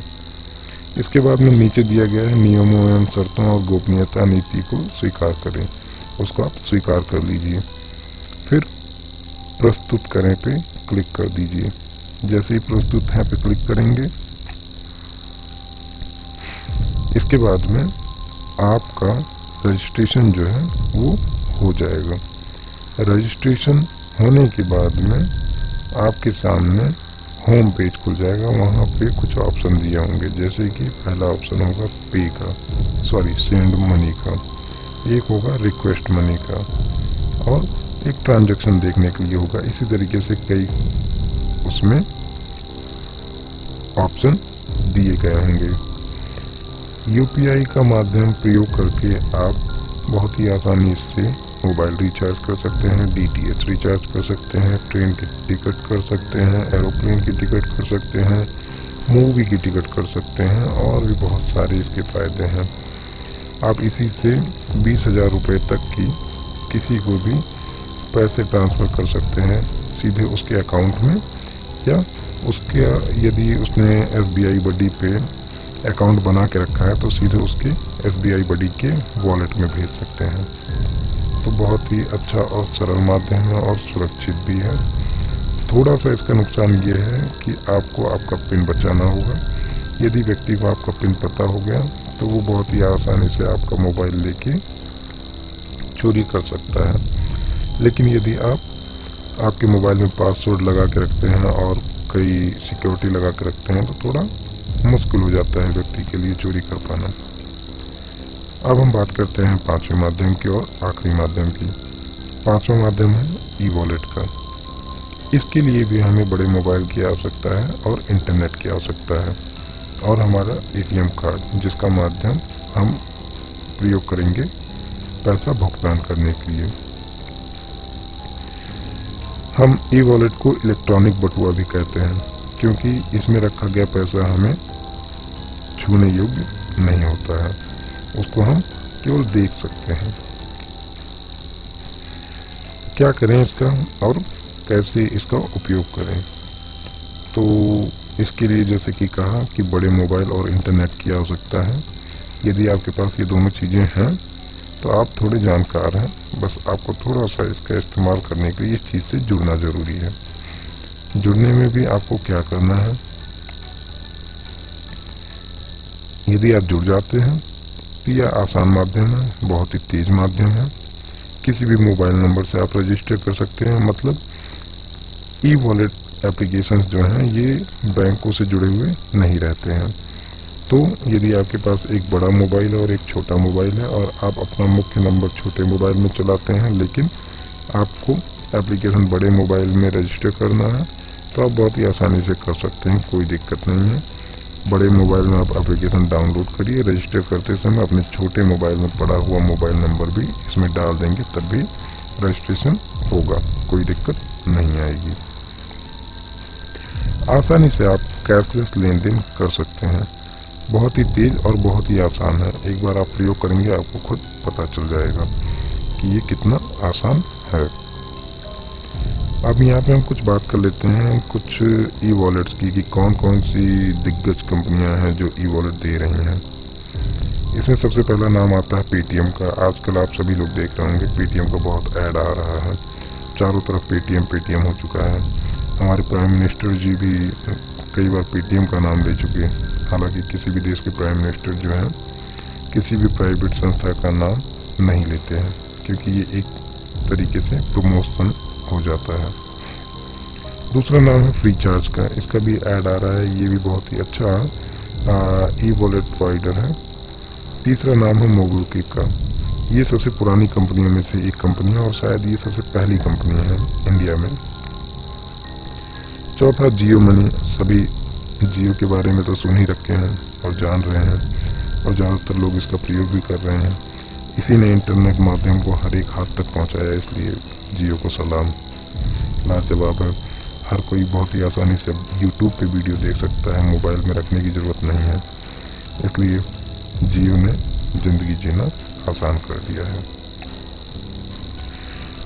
इसके बाद में नीचे दिया गया है नियमों एवं शर्तों और गोपनीयता नीति को स्वीकार करें, उसको आप स्वीकार कर लीजिए। फिर प्रस्तुत करें पे क्लिक कर दीजिए। जैसे ही प्रस्तुत है पे क्लिक करेंगे, इसके बाद में आपका रजिस्ट्रेशन जो है वो हो जाएगा। रजिस्ट्रेशन होने के बाद में आपके सामने होम पेज खुल जाएगा। वहाँ पे कुछ ऑप्शन दिए होंगे, जैसे कि पहला ऑप्शन होगा पे का, सॉरी सेंड मनी का, एक होगा रिक्वेस्ट मनी का और एक ट्रांजैक्शन देखने के लिए होगा। इसी तरीके से कई उसमें ऑप्शन दिए गए होंगे। UPI का माध्यम प्रयोग करके आप बहुत ही आसानी से मोबाइल रिचार्ज कर सकते हैं, DTH रिचार्ज कर सकते हैं, ट्रेन की टिकट कर सकते हैं, एरोप्लेन की टिकट कर सकते हैं, मूवी की टिकट कर सकते हैं और भी बहुत सारे इसके फ़ायदे हैं। आप इसी से 20,000 रुपये तक की किसी को भी पैसे ट्रांसफ़र कर सकते हैं सीधे उसके अकाउंट में, या उसके यदि उसने SBI बडी पे अकाउंट बना के रखा है तो सीधे उसके SBI बडी के वॉलेट में भेज सकते हैं। तो बहुत ही अच्छा और सरल माध्यम है और सुरक्षित भी है। थोड़ा सा इसका नुकसान ये है कि आपको आपका पिन बचाना होगा। यदि व्यक्ति को आपका पिन पता हो गया तो वो बहुत ही आसानी से आपका मोबाइल लेके चोरी कर सकता है। लेकिन यदि आप आपके मोबाइल में पासवर्ड लगा के रखते हैं और कई सिक्योरिटी लगा के रखते हैं तो थोड़ा मुश्किल हो जाता है व्यक्ति के लिए चोरी कर पाना। अब हम बात करते हैं 5वें माध्यम की और आखिरी माध्यम की। 5वां माध्यम है ई-वॉलेट का। इसके लिए भी हमें बड़े मोबाइल की आवश्यकता है और इंटरनेट की आवश्यकता है और हमारा ATM कार्ड, जिसका माध्यम हम प्रयोग करेंगे पैसा भुगतान करने के लिए। हम ई-वॉलेट को इलेक्ट्रॉनिक बटुआ भी कहते हैं क्योंकि इसमें रखा गया पैसा हमें छूने योग्य नहीं होता है, उसको हम केवल देख सकते हैं। क्या करें इसका और कैसे इसका उपयोग करें? तो इसके लिए जैसे कि कहा कि बड़े मोबाइल और इंटरनेट की आवश्यकता है। यदि आपके पास ये दोनों चीज़ें हैं तो आप थोड़े जानकार हैं, बस आपको थोड़ा सा इसका इस्तेमाल करने के लिए इस चीज़ से जुड़ना ज़रूरी है। जुड़ने में भी आपको क्या करना है, यदि आप जुड़ जाते हैं तो यह आसान माध्यम है, बहुत ही तेज माध्यम है। किसी भी मोबाइल नंबर से आप रजिस्टर कर सकते हैं। मतलब ई-वॉलेट एप्लीकेशंस जो हैं ये बैंकों से जुड़े हुए नहीं रहते हैं। तो यदि आपके पास एक बड़ा मोबाइल है और एक छोटा मोबाइल है और आप अपना मुख्य नंबर छोटे मोबाइल में चलाते हैं, लेकिन आपको एप्लीकेशन बड़े मोबाइल में रजिस्टर करना है, तो आप बहुत ही आसानी से कर सकते हैं, कोई दिक्कत नहीं है। बड़े मोबाइल में आप एप्लीकेशन डाउनलोड करिए, रजिस्टर करते समय अपने छोटे मोबाइल में पड़ा हुआ मोबाइल नंबर भी इसमें डाल देंगे, तब भी रजिस्ट्रेशन होगा, कोई दिक्कत नहीं आएगी। आसानी से आप कैशलेस लेन देन कर सकते हैं। बहुत ही तेज और बहुत ही आसान है। एक बार आप प्रयोग करेंगे आपको खुद पता चल जाएगा कि ये कितना आसान है। अब यहाँ पे हम कुछ बात कर लेते हैं कुछ ई वॉलेट्स की कि कौन कौन सी दिग्गज कंपनियां हैं जो ई वॉलेट दे रही हैं। इसमें सबसे पहला नाम आता है पेटीएम का। आजकल आप सभी लोग देख रहे होंगे पेटीएम का बहुत ऐड आ रहा है, चारों तरफ पेटीएम पेटीएम हो चुका है। हमारे प्राइम मिनिस्टर जी भी कई बार पेटीएम का नाम ले चुके हैं। हालांकि किसी भी देश के प्राइम मिनिस्टर जो हैं किसी भी प्राइवेट संस्था का नाम नहीं लेते हैं, क्योंकि ये एक तरीके से प्रमोशन हो जाता है। दूसरा नाम है फ्री चार्ज का। इसका भी ऐड आ रहा है, ये भी बहुत ही अच्छा ई वॉलेट प्रोवाइडर है। तीसरा नाम है मोबिक्विक का। ये सबसे पुरानी कंपनियों में से एक कंपनी है और शायद ये सबसे पहली कंपनी है इंडिया में। चौथा जियो मनी। सभी जियो के बारे में तो सुन ही रखे हैं और जान रहे हैं और ज़्यादातर लोग इसका प्रयोग भी कर रहे हैं। इसी ने इंटरनेट माध्यम को हर एक हाथ तक पहुंचाया, इसलिए जियो को सलाम। लाजवाब है। हर कोई बहुत ही आसानी से यूट्यूब पे वीडियो देख सकता है, मोबाइल में रखने की ज़रूरत नहीं है। इसलिए जियो ने ज़िंदगी जीना आसान कर दिया है।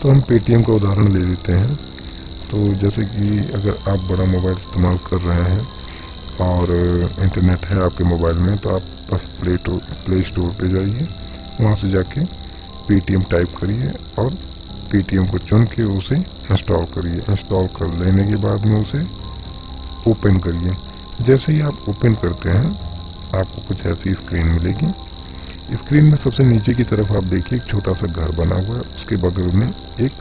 तो हम पेटीएम का उदाहरण ले लेते हैं। तो जैसे कि अगर आप बड़ा मोबाइल इस्तेमाल कर रहे हैं और इंटरनेट है आपके मोबाइल में, तो आप बस प्ले स्टोर पे जाइए, वहाँ से जाके पेटीएम टाइप करिए और पेटीएम को चुन के उसे इंस्टॉल करिए। इंस्टॉल कर लेने के बाद में उसे ओपन करिए। जैसे ही आप ओपन करते हैं आपको कुछ ऐसी स्क्रीन मिलेगी। स्क्रीन में सबसे नीचे की तरफ आप देखिए एक छोटा सा घर बना हुआ है, उसके बगल में एक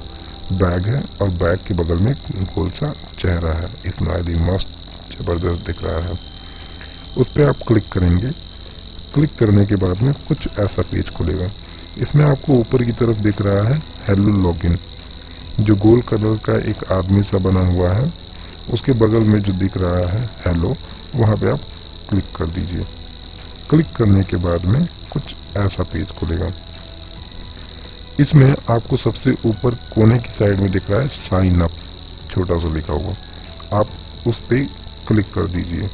बैग है और बैग के बगल में गोल सा चेहरा है। स्माइली मस्त जबरदस्त दिख रहा है। उस पर आप क्लिक करेंगे। क्लिक करने के बाद में कुछ ऐसा पेज खुलेगा। इसमें आपको ऊपर की तरफ दिख रहा है हेलो लॉगिन, जो गोल कलर का एक आदमी सा बना हुआ है। उसके बगल में जो दिख रहा है हेलो, वहाँ पे आप क्लिक कर दीजिए। क्लिक करने के बाद में कुछ ऐसा पेज खुलेगा। इसमें आपको सबसे ऊपर कोने की साइड में दिख रहा है साइन अप, छोटा सा लिखा हुआ। आप उस पर क्लिक कर दीजिए।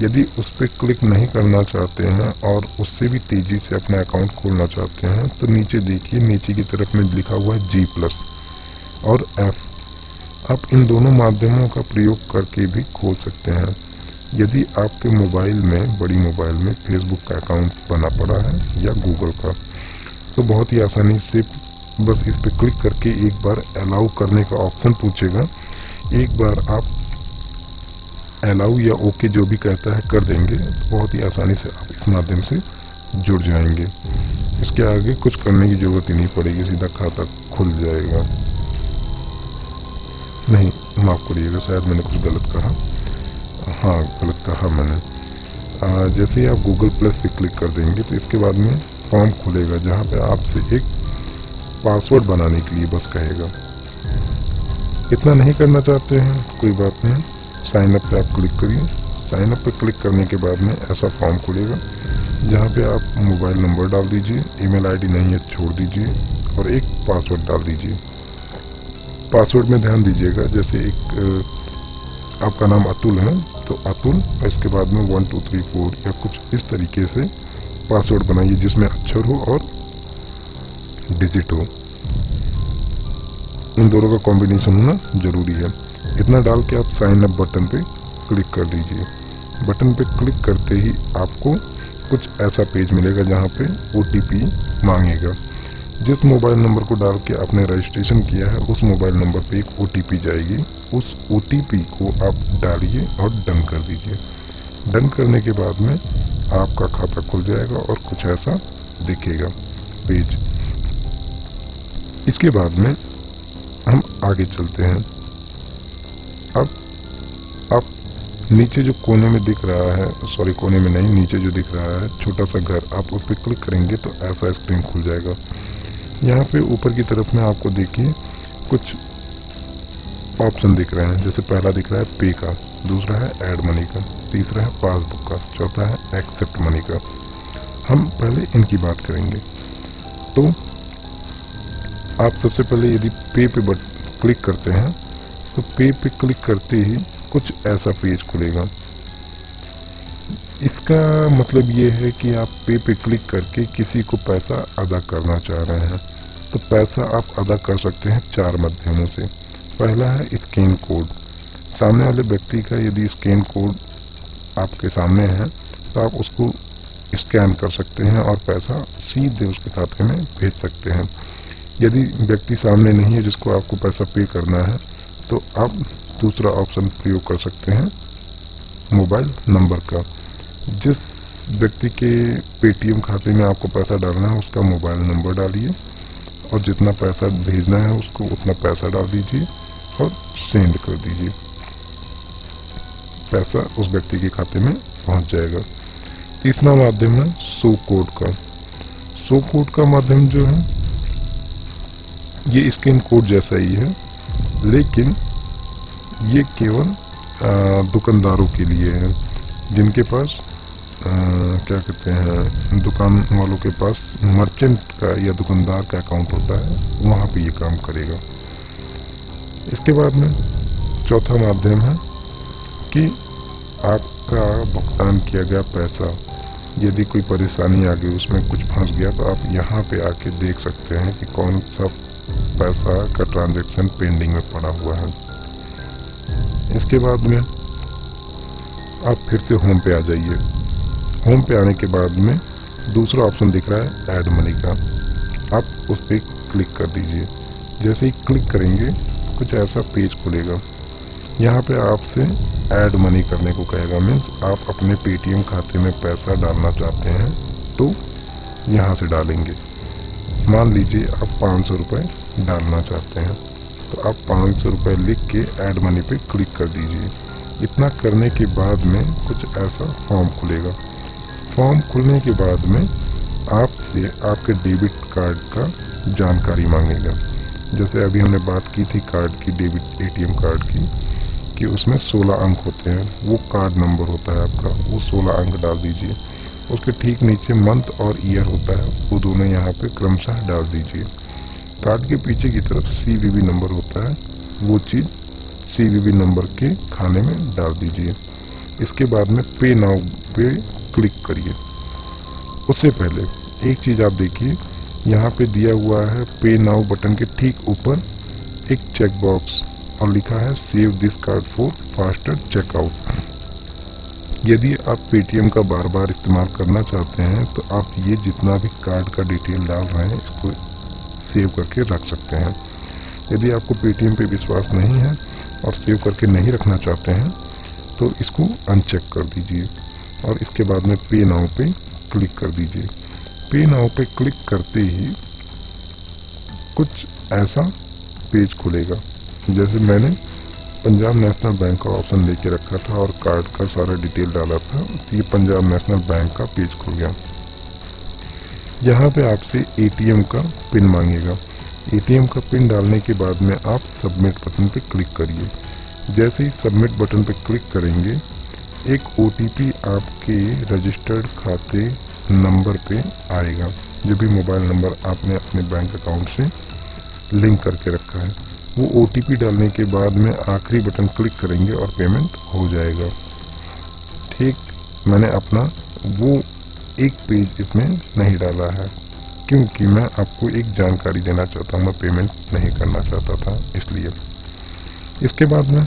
यदि उस पर क्लिक नहीं करना चाहते हैं और उससे भी तेजी से अपना अकाउंट खोलना चाहते हैं तो नीचे देखिए, नीचे की तरफ में लिखा हुआ है G+ और F। आप इन दोनों माध्यमों का प्रयोग करके भी खोल सकते हैं। यदि आपके मोबाइल में, बड़ी मोबाइल में फेसबुक का अकाउंट बना पड़ा है या गूगल का, तो बहुत ही आसानी से बस इस पर क्लिक करके एक बार अलाउ करने का ऑप्शन पूछेगा। एक बार आप अलाउ या ओके जो भी कहता है कर देंगे, तो बहुत ही आसानी से आप इस माध्यम से जुड़ जाएंगे। इसके आगे कुछ करने की जरूरत ही नहीं पड़ेगी, सीधा खाता खुल जाएगा। नहीं, माफ करिएगा, शायद मैंने कुछ गलत कहा। हाँ, गलत कहा मैंने। जैसे ही आप गूगल प्लस पे क्लिक कर देंगे तो इसके बाद में फॉर्म खुलेगा, जहाँ पे आपसे एक पासवर्ड बनाने के लिए बस कहेगा। इतना नहीं करना चाहते हैं, कोई बात नहीं, साइन अप पे आप क्लिक करिए। साइन अप पे क्लिक करने के बाद में ऐसा फॉर्म खुलेगा, जहाँ पे आप मोबाइल नंबर डाल दीजिए, ईमेल आईडी नहीं है छोड़ दीजिए और एक पासवर्ड डाल दीजिए। पासवर्ड में ध्यान दीजिएगा, जैसे एक आपका नाम अतुल है तो अतुल, इसके बाद में 1 2 3 4 या कुछ इस तरीके से पासवर्ड बनाइए, जिसमें अक्षर हो और डिजिट हो। इन दोनों का कॉम्बिनेशन होना जरूरी है। इतना डाल के आप साइन अप बटन पे क्लिक कर दीजिए। बटन पे क्लिक करते ही आपको कुछ ऐसा पेज मिलेगा जहाँ पे OTP मांगेगा। जिस मोबाइल नंबर को डाल के आपने रजिस्ट्रेशन किया है उस मोबाइल नंबर पे एक OTP जाएगी। उस OTP को आप डालिए और डन कर दीजिए। डन करने के बाद में आपका खाता खुल जाएगा और कुछ ऐसा दिखेगा पेज। इसके बाद में हम आगे चलते हैं। अब आप नीचे जो कोने में दिख रहा है, सॉरी कोने में नहीं, नीचे जो दिख रहा है छोटा सा घर, आप उस पर क्लिक करेंगे तो ऐसा स्क्रीन खुल जाएगा। यहाँ पे ऊपर की तरफ में आपको देखिए कुछ ऑप्शन दिख रहे हैं। जैसे पहला दिख रहा है पे का, दूसरा है ऐड मनी का, तीसरा है पासबुक का, चौथा है एक्सेप्ट मनी का। हम पहले इनकी बात करेंगे। तो आप सबसे पहले यदि पे पे क्लिक करते हैं तो पे पे क्लिक करते ही कुछ ऐसा पेज खुलेगा। इसका मतलब ये है कि आप पे क्लिक करके किसी को पैसा अदा करना चाह रहे हैं। तो पैसा आप अदा कर सकते हैं 4 माध्यमों से। पहला है स्कैन कोड। सामने वाले व्यक्ति का यदि स्कैन कोड आपके सामने है तो आप उसको स्कैन कर सकते हैं और पैसा सीधे उसके खाते में भेज सकते हैं। यदि व्यक्ति सामने नहीं है जिसको आपको पैसा पे करना है तो आप दूसरा ऑप्शन प्रयोग कर सकते हैं मोबाइल नंबर का। जिस व्यक्ति के पेटीएम खाते में आपको पैसा डालना है उसका मोबाइल नंबर डालिए और जितना पैसा भेजना है उसको उतना पैसा डाल दीजिए और सेंड कर दीजिए। पैसा उस व्यक्ति के खाते में पहुंच जाएगा। तीसरा माध्यम है शो कोड का। शो कोड का माध्यम जो है ये स्कैन कोड जैसा ही है, लेकिन ये केवल दुकानदारों के लिए है जिनके पास क्या कहते हैं, दुकान वालों के पास मर्चेंट का या दुकानदार का अकाउंट होता है, वहाँ पे ये काम करेगा। इसके बाद में चौथा माध्यम है कि आपका भुगतान किया गया पैसा यदि कोई परेशानी आ गई, उसमें कुछ फंस गया, तो आप यहाँ पे आके देख सकते हैं कि कौन सा पैसा का ट्रांजैक्शन पेंडिंग में पड़ा हुआ है। इसके बाद में आप फिर से होम पे आ जाइए। होम पे आने के बाद में दूसरा ऑप्शन दिख रहा है ऐड मनी का, आप उस पर क्लिक कर दीजिए। जैसे ही क्लिक करेंगे कुछ ऐसा पेज खुलेगा। यहाँ पे आपसे ऐड मनी करने को कहेगा, मीन्स आप अपने पेटीएम खाते में पैसा डालना चाहते हैं तो यहाँ से डालेंगे। मान लीजिए आप 500 रुपये डालना चाहते हैं तो आप 500 रुपये लिख के ऐड मनी पे क्लिक कर दीजिए। इतना करने के बाद में कुछ ऐसा फॉर्म खुलेगा। फॉर्म खुलने के बाद में आपसे आपके डेबिट कार्ड का जानकारी मांगेगा। जैसे अभी हमने बात की थी कार्ड की, डेबिट एटीएम कार्ड की, कि उसमें 16 अंक होते हैं, वो कार्ड नंबर होता है आपका, वो 16 अंक डाल दीजिए। उसके ठीक नीचे मंथ और ईयर होता है, वो दोनों यहाँ पे क्रमशः डाल दीजिए। कार्ड के पीछे की तरफ CVV नंबर होता है, वो चीज़ CVV नंबर के खाने में डाल दीजिए। इसके बाद में पे नाउ पे क्लिक करिए। उससे पहले एक चीज़ आप देखिए, यहाँ पे दिया हुआ है पे नाउ बटन के ठीक ऊपर एक चेक बॉक्स और लिखा है save this card for faster checkout. यदि आप पेटीएम का बार बार इस्तेमाल करना चाहते हैं तो आप ये जितना भी कार्ड का डिटेल डाल रहे हैं इसको सेव करके रख सकते हैं। यदि आपको पेटीएम पे विश्वास नहीं है और सेव करके नहीं रखना चाहते हैं तो इसको अनचेक कर दीजिए और इसके बाद में पे नाउ पे क्लिक कर दीजिए। पे नाउ पे क्लिक करते ही कुछ ऐसा पेज खुलेगा। जैसे मैंने पंजाब नेशनल बैंक का ऑप्शन लेके रखा था और कार्ड का सारा डिटेल डाला था, तो ये पंजाब नेशनल बैंक का पेज खुल गया। यहाँ पे आपसे एटीएम का पिन मांगेगा। एटीएम का पिन डालने के बाद में आप सबमिट बटन पे क्लिक करिए। जैसे ही सबमिट बटन पे क्लिक करेंगे एक OTP आपके रजिस्टर्ड खाते नंबर पे आएगा, जो भी मोबाइल नंबर आपने अपने बैंक अकाउंट से लिंक करके रखा है। वो OTP डालने के बाद में आखिरी बटन क्लिक करेंगे और पेमेंट हो जाएगा। ठीक, मैंने अपना वो एक पेज इसमें नहीं डाला है क्योंकि मैं आपको एक जानकारी देना चाहता हूँ, मैं पेमेंट नहीं करना चाहता था इसलिए। इसके बाद में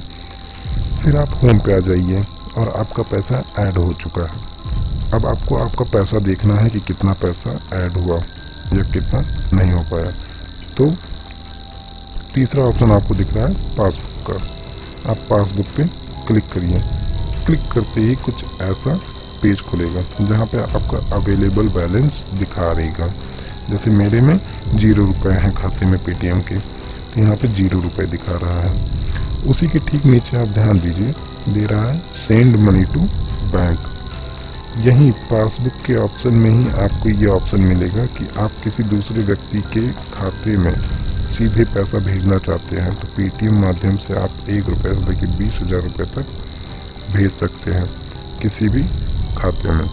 फिर आप होम पे आ जाइए और आपका पैसा ऐड हो चुका है। अब आपको आपका पैसा देखना है कि कितना पैसा ऐड हुआ या कितना नहीं हो पाया। तो तीसरा ऑप्शन आपको दिख रहा है पासबुक का, आप पासबुक पे क्लिक करिए। क्लिक करते ही कुछ ऐसा पेज खुलेगा जहाँ पे आपका अवेलेबल बैलेंस दिखा रहेगा। जैसे मेरे में 0 रुपये हैं खाते में पेटीएम के, तो यहाँ पे 0 रुपये दिखा रहा है। उसी के ठीक नीचे आप ध्यान दीजिए, दे रहा है सेंड मनी टू बैंक। यहीं पासबुक के ऑप्शन में ही आपको ये ऑप्शन मिलेगा कि आप किसी दूसरे व्यक्ति के खाते में सीधे पैसा भेजना चाहते हैं तो पेटीएम माध्यम से आप 1 रुपये से लेकर 20,000 रुपये तक भेज सकते हैं किसी भी खाते में।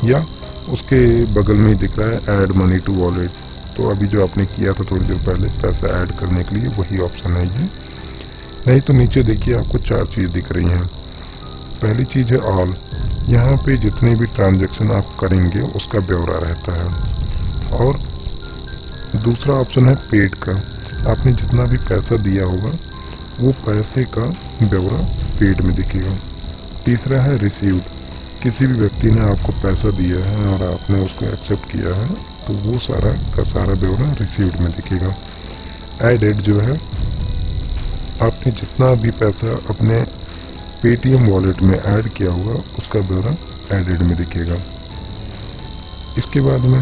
या उसके बगल में ही दिख रहा है ऐड मनी टू वॉलेट, तो अभी जो आपने किया था थोड़ी देर पहले पैसा ऐड करने के लिए, वही ऑप्शन है ये। नहीं तो नीचे देखिए आपको 4 चीज़ दिख रही हैं। पहली चीज़ है ऑल, यहाँ पे जितने भी ट्रांजैक्शन आप करेंगे उसका ब्यौरा रहता है। और दूसरा ऑप्शन है पेड का, आपने जितना भी पैसा दिया होगा वो पैसे का ब्यौरा पेड में दिखेगा। तीसरा है रिसीव्ड, किसी भी व्यक्ति ने आपको पैसा दिया है और आपने उसको एक्सेप्ट किया है तो वो सारा का सारा ब्यौरा रिसीव्ड में दिखेगा। एडेड जो है, आपने जितना भी पैसा अपने पेटीएम वॉलेट में ऐड किया होगा उसका ब्यौरा एडेड में दिखेगा। इसके बाद में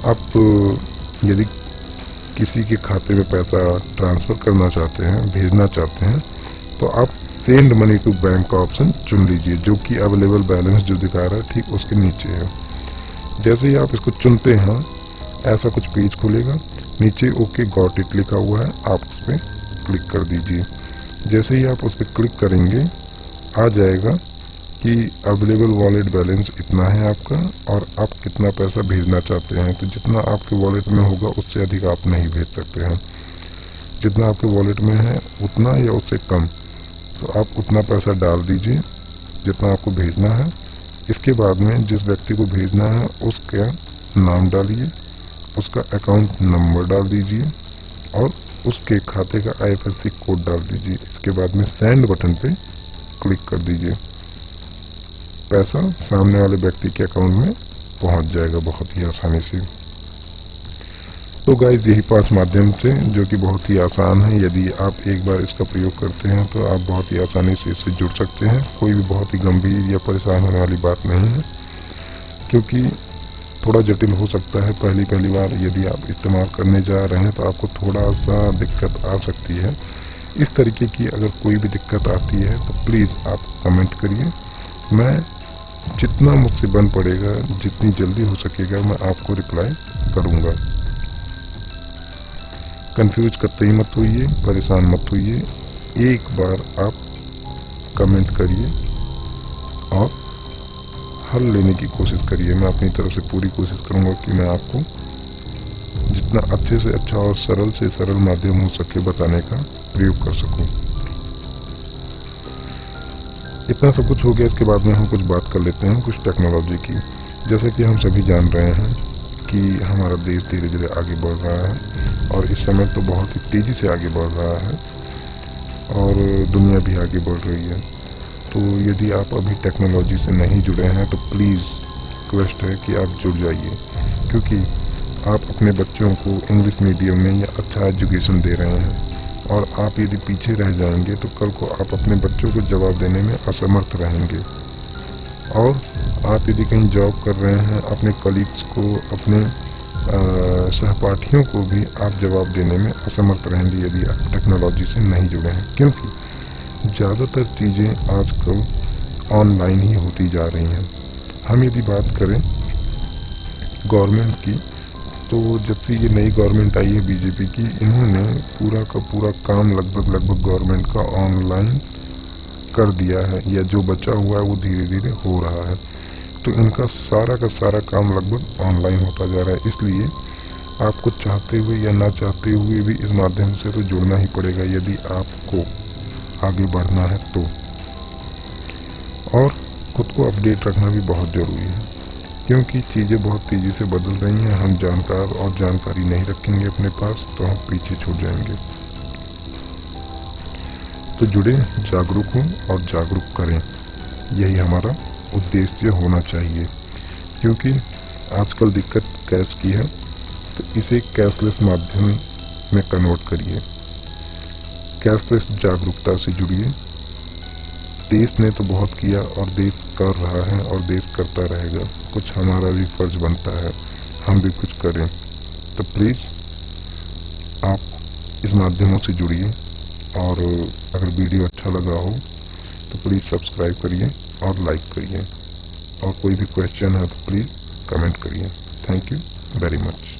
आप यदि किसी के खाते में पैसा ट्रांसफ़र करना चाहते हैं, भेजना चाहते हैं, तो आप सेंड मनी टू बैंक का ऑप्शन चुन लीजिए, जो कि अवेलेबल बैलेंस जो दिखा रहा है ठीक उसके नीचे है। जैसे ही आप इसको चुनते हैं ऐसा कुछ पेज खुलेगा, नीचे ओके गॉट इट लिखा हुआ है, आप उस पर क्लिक कर दीजिए। जैसे ही आप उस पर क्लिक करेंगे आ जाएगा कि अवेलेबल वॉलेट बैलेंस इतना है आपका और आप कितना पैसा भेजना चाहते हैं। तो जितना आपके वॉलेट में होगा उससे अधिक आप नहीं भेज सकते हैं, जितना आपके वॉलेट में है उतना या उससे कम, तो आप उतना पैसा डाल दीजिए जितना आपको भेजना है। इसके बाद में जिस व्यक्ति को भेजना है उसका नाम डालिए, उसका अकाउंट नंबर डाल दीजिए और उसके खाते का IFSC कोड डाल दीजिए। इसके बाद में सेंड बटन पे क्लिक कर दीजिए, पैसा सामने वाले व्यक्ति के अकाउंट में पहुंच जाएगा बहुत ही आसानी से। तो गाइज यही 5 माध्यम से जो कि बहुत ही आसान है, यदि आप एक बार इसका प्रयोग करते हैं तो आप बहुत ही आसानी से इससे जुड़ सकते हैं। कोई भी बहुत ही गंभीर या परेशान होने वाली बात नहीं है, क्योंकि थोड़ा जटिल हो सकता है पहली बार यदि आप इस्तेमाल करने जा रहे हैं तो आपको थोड़ा सा दिक्कत आ सकती है। इस तरीके की अगर कोई भी दिक्कत आती है तो प्लीज़ आप कमेंट करिए, मैं जितना मुझसे बन पड़ेगा, जितनी जल्दी हो सकेगा मैं आपको रिप्लाई करूँगा। कंफ्यूज करते ही मत होइए, परेशान मत होइए, एक बार आप कमेंट करिए और हल लेने की कोशिश करिए। मैं अपनी तरफ से पूरी कोशिश करूंगा कि मैं आपको जितना अच्छे से अच्छा और सरल से सरल माध्यम हो सके बताने का प्रयोग कर सकूं। इतना सब कुछ हो गया, इसके बाद में हम कुछ बात कर लेते हैं कुछ टेक्नोलॉजी की। जैसे कि हम सभी जान रहे हैं कि हमारा देश धीरे धीरे आगे बढ़ रहा है और इस समय तो बहुत ही तेज़ी से आगे बढ़ रहा है और दुनिया भी आगे बढ़ रही है। तो यदि आप अभी टेक्नोलॉजी से नहीं जुड़े हैं तो प्लीज़ रिक्वेस्ट है कि आप जुड़ जाइए, क्योंकि आप अपने बच्चों को इंग्लिश मीडियम में या अच्छा एजुकेशन दे रहे हैं और आप यदि पीछे रह जाएंगे तो कल को आप अपने बच्चों को जवाब देने में असमर्थ रहेंगे। और आप यदि कहीं जॉब कर रहे हैं, अपने कलीग्स को, अपने सहपाठियों को भी आप जवाब देने में असमर्थ रहेंगे यदि आप टेक्नोलॉजी से नहीं जुड़े हैं, क्योंकि ज़्यादातर चीज़ें आजकल ऑनलाइन ही होती जा रही हैं। हम यदि बात करें गवर्नमेंट की, तो जब से ये नई गवर्नमेंट आई है बीजेपी की, इन्होंने पूरा का पूरा काम लगभग गवर्नमेंट का ऑनलाइन कर दिया है, या जो बचा हुआ है वो धीरे धीरे हो रहा है। तो इनका सारा का सारा काम लगभग ऑनलाइन होता जा रहा है, इसलिए आपको चाहते हुए या ना चाहते हुए भी इस माध्यम से तो जुड़ना ही पड़ेगा यदि आपको आगे बढ़ना है तो। और खुद को अपडेट रखना भी बहुत ज़रूरी है, क्योंकि चीज़ें बहुत तेज़ी से बदल रही हैं। हम जानकार और जानकारी नहीं रखेंगे अपने पास तो हम पीछे छूट जाएंगे। तो जुड़े, जागरूक हों और जागरूक करें, यही हमारा उद्देश्य होना चाहिए। क्योंकि आजकल दिक्कत कैश की है, तो इसे कैशलेस माध्यम में कन्वर्ट करिए, कैशलेस जागरूकता से जुड़िए। देश ने तो बहुत किया और देश कर रहा है और देश करता रहेगा, कुछ हमारा भी फर्ज बनता है हम भी कुछ करें। तो प्लीज़ आप इस माध्यमों से जुड़िए, और अगर वीडियो अच्छा लगा हो तो प्लीज़ सब्सक्राइब करिए और लाइक करिए, और कोई भी क्वेश्चन है तो प्लीज़ कमेंट करिए। Thank you very much.